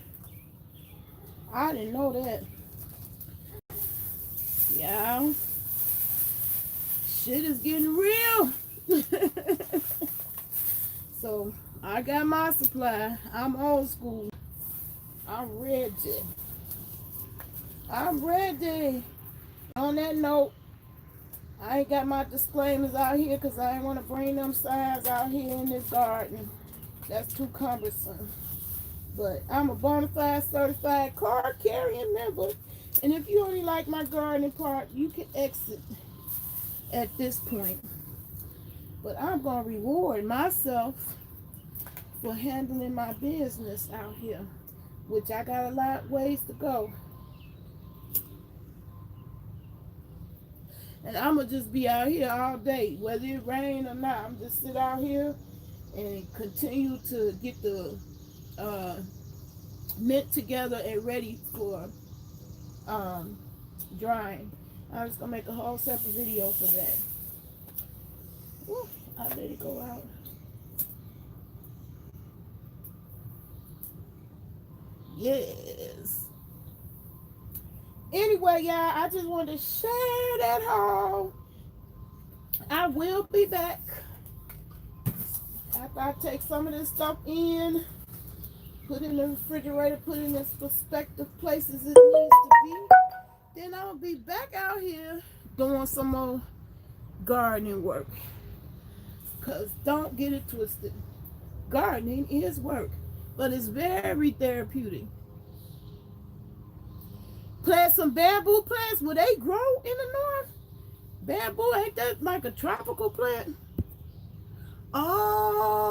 I didn't know that. Yeah. Shit is getting real. So I got my supply. I'm old school. I'm ready. I'm ready. On that note, I ain't got my disclaimers out here because I ain't want to bring them signs out here in this garden. That's too cumbersome. But I'm a bona fide certified card carrying member. And if you only like my gardening part, you can exit at this point. But I'm going to reward myself for handling my business out here, which I got a lot of ways to go. And I'm going to just be out here all day, whether it rain or not. I'm just sit out here and continue to get the mint together and ready for drying. I'm just going to make a whole separate video for that. Woo, I let it go out. Yes. Anyway, y'all, I just wanted to share that haul. I will be back after I take some of this stuff in, put it in the refrigerator, put it in its respective places it needs to be. Then I'll be back out here doing some more gardening work. Because don't get it twisted. Gardening is work, but it's very therapeutic. Plant some bamboo plants. Will they grow in the north? Bamboo, ain't that like a tropical plant? Oh,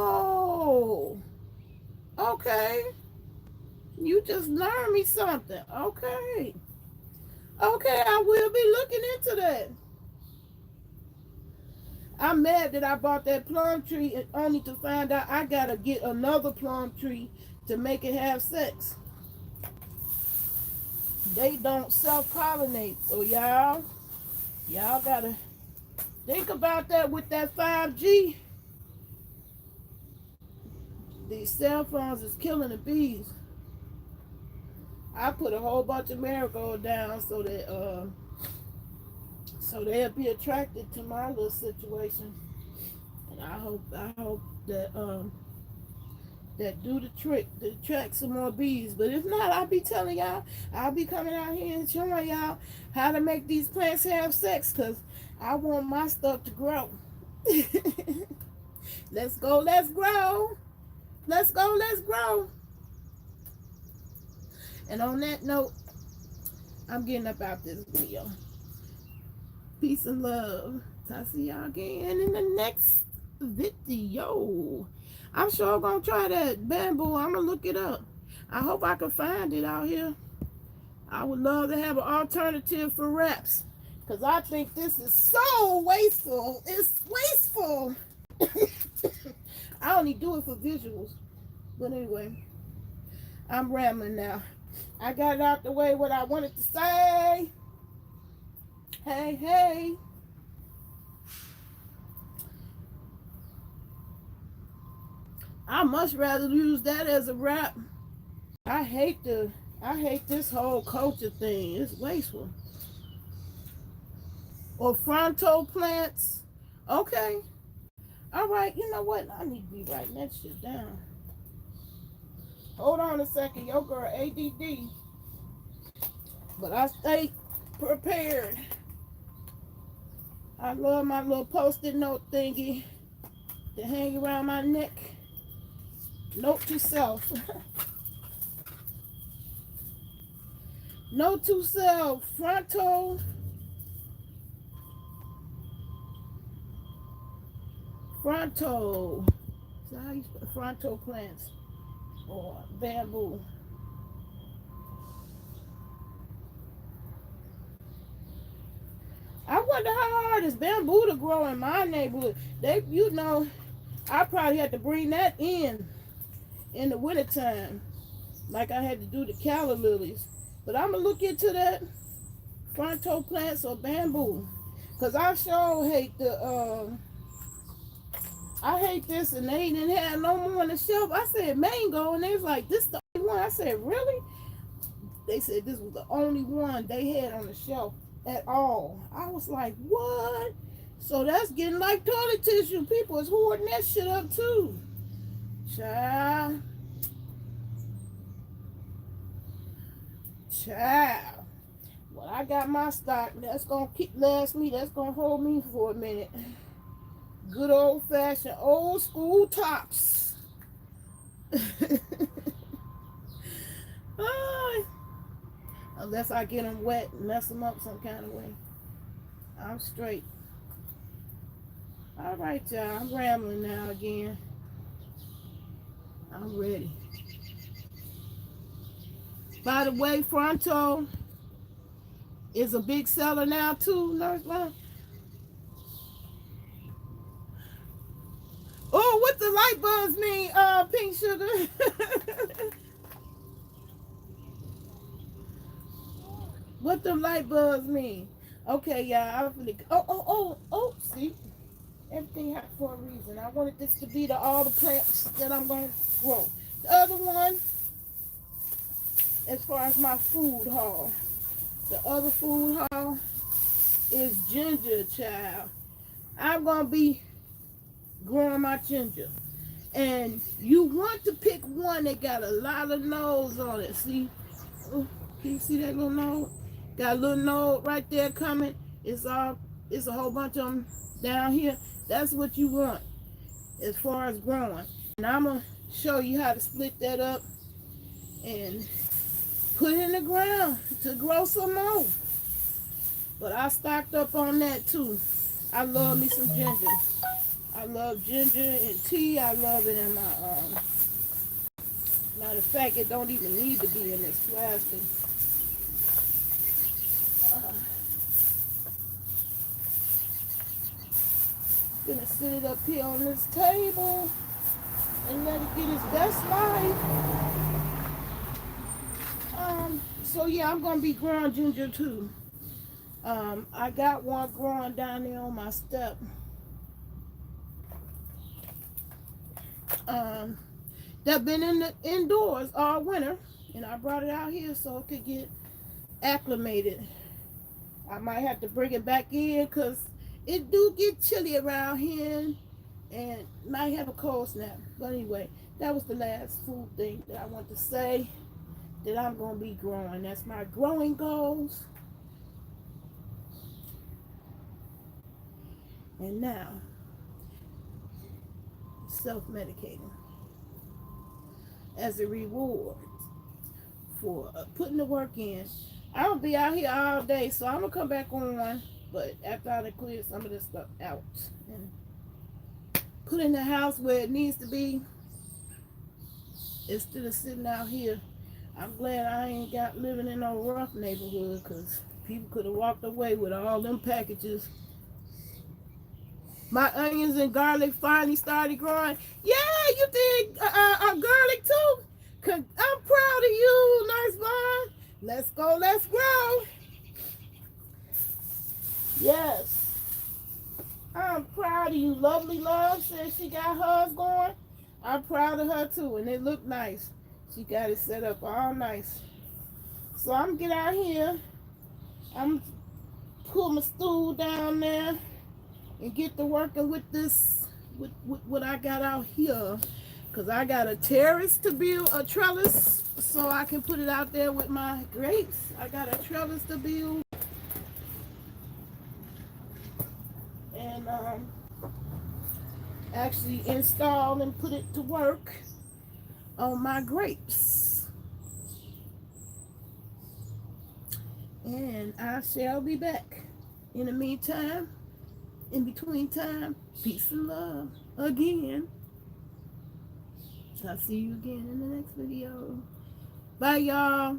okay. You just learned me something. Okay. Okay, I will be looking into that. I'm mad that I bought that plum tree only to find out I gotta get another plum tree to make it have sex. They don't self-pollinate. So y'all gotta think about that with that 5G. These cell phones is killing the bees. I put a whole bunch of marigold down so that so they'll be attracted to my little situation. And I hope that that do the trick to attract some more bees. But if not, I'll be telling y'all, I'll be coming out here and showing y'all how to make these plants have sex, because I want my stuff to grow. Let's go, let's grow. Let's go, let's grow. And on that note, I'm getting up out this video. Peace and love. I'll see y'all again in the next video. I'm sure gonna try that bamboo. I'm gonna look it up. I hope I can find it out here. I would love to have an alternative for wraps, because I think this is so wasteful. It's wasteful. I only do it for visuals. But anyway, I'm rambling now. I got it out the way what I wanted to say. Hey, hey. I much rather use that as a wrap. I hate this whole culture thing. It's wasteful. Or fronto plants. Okay. All right, you know what? I need to be writing that shit down. Hold on a second. Your girl ADD. But I stay prepared. I love my little post-it note thingy to hang around my neck. Note to self. Note to self. Fronto. Fronto. So how you spell fronto plants or bamboo? I wonder how hard is bamboo to grow in my neighborhood. I probably had to bring that in the wintertime, like I had to do the calla lilies. But I'm gonna look into that fronto plants or bamboo, cause I sure hate I hate this, and they didn't have no more on the shelf. I said mango, and they was like, this the only one. I said, really? They said this was the only one they had on the shelf at all. I was like, what? So that's getting like toilet tissue. People is hoarding that shit up too. Child. Child. Well, I got my stock. That's gonna last me. That's gonna hold me for a minute. Good old fashioned, old school tops. Ah, unless I get them wet and mess them up some kind of way, I'm straight. All right, y'all. I'm rambling now again. I'm ready. By the way, Fronto is a big seller now too, Nurse Mom. Oh, what the light bulbs mean, Pink Sugar? What the light bulbs mean? Okay, y'all. I'm finna. Oh. See, everything happened for a reason. I wanted this to be all the plants that I'm gonna grow. The other one, as far as my food haul, the other food haul is ginger, child. I'm gonna be growing my ginger. And you want to pick one that got a lot of nose on it. See? Oh, can you see that little node? Got a little node right there coming. It's a whole bunch of them down here. That's what you want as far as growing. And I'm gonna show you how to split that up and put it in the ground to grow some more. But I stocked up on that too. I love me some ginger. I love ginger and tea. I love it in my matter of fact, it don't even need to be in this plastic. Gonna sit it up here on this table and let it get its best life. So yeah, I'm gonna be growing ginger too. I got one growing down there on my step. That been in the indoors all winter, and I brought it out here so it could get acclimated. I might have to bring it back in because it do get chilly around here and might have a cold snap. But anyway, that was the last food thing that I want to say that I'm going to be growing. That's my growing goals. And now, self-medicating as a reward for putting the work in. I'm going to be out here all day, so I'm going to come back on, but after I clear some of this stuff out and put in the house where it needs to be instead of sitting out here. I'm glad I ain't got living in no rough neighborhood because people could have walked away with all them packages. My onions and garlic finally started growing. Yeah, you did garlic too. I'm proud of you, Nice Vaughn. Let's go, let's grow. Yes. I'm proud of you. Lovely Love says she got hers going. I'm proud of her too, and it looked nice. She got it set up all nice. So I'm gonna get out here. I'm pull my stool down there and get to working with this, with what I got out here. Because I got a terrace to build, a trellis, so I can put it out there with my grapes. I got a trellis to build. And actually install and put it to work on my grapes. And I shall be back. In the meantime, in between time, peace and love again. I'll see you again in the next video. Bye, y'all.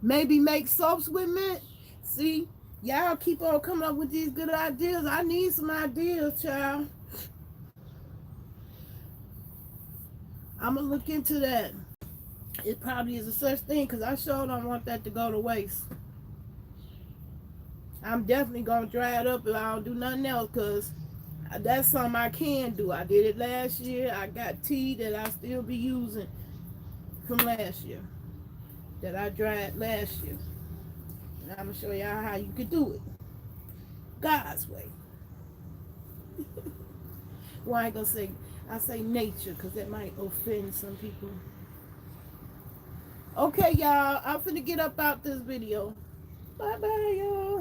Maybe make soaps with mint. See, y'all keep on coming up with these good ideas. I need some ideas, child. I'm going to look into that. It probably is a such thing because I sure don't want that to go to waste. I'm definitely going to dry it up if I don't do nothing else because that's something I can do. I did it last year. I got tea that I still be using from last year that I dried last year. And I'm going to show y'all how you could do it. God's way. Well, I ain't going to say, I say nature because that might offend some people. Okay, y'all. I'm finna get up out this video. Bye bye, y'all.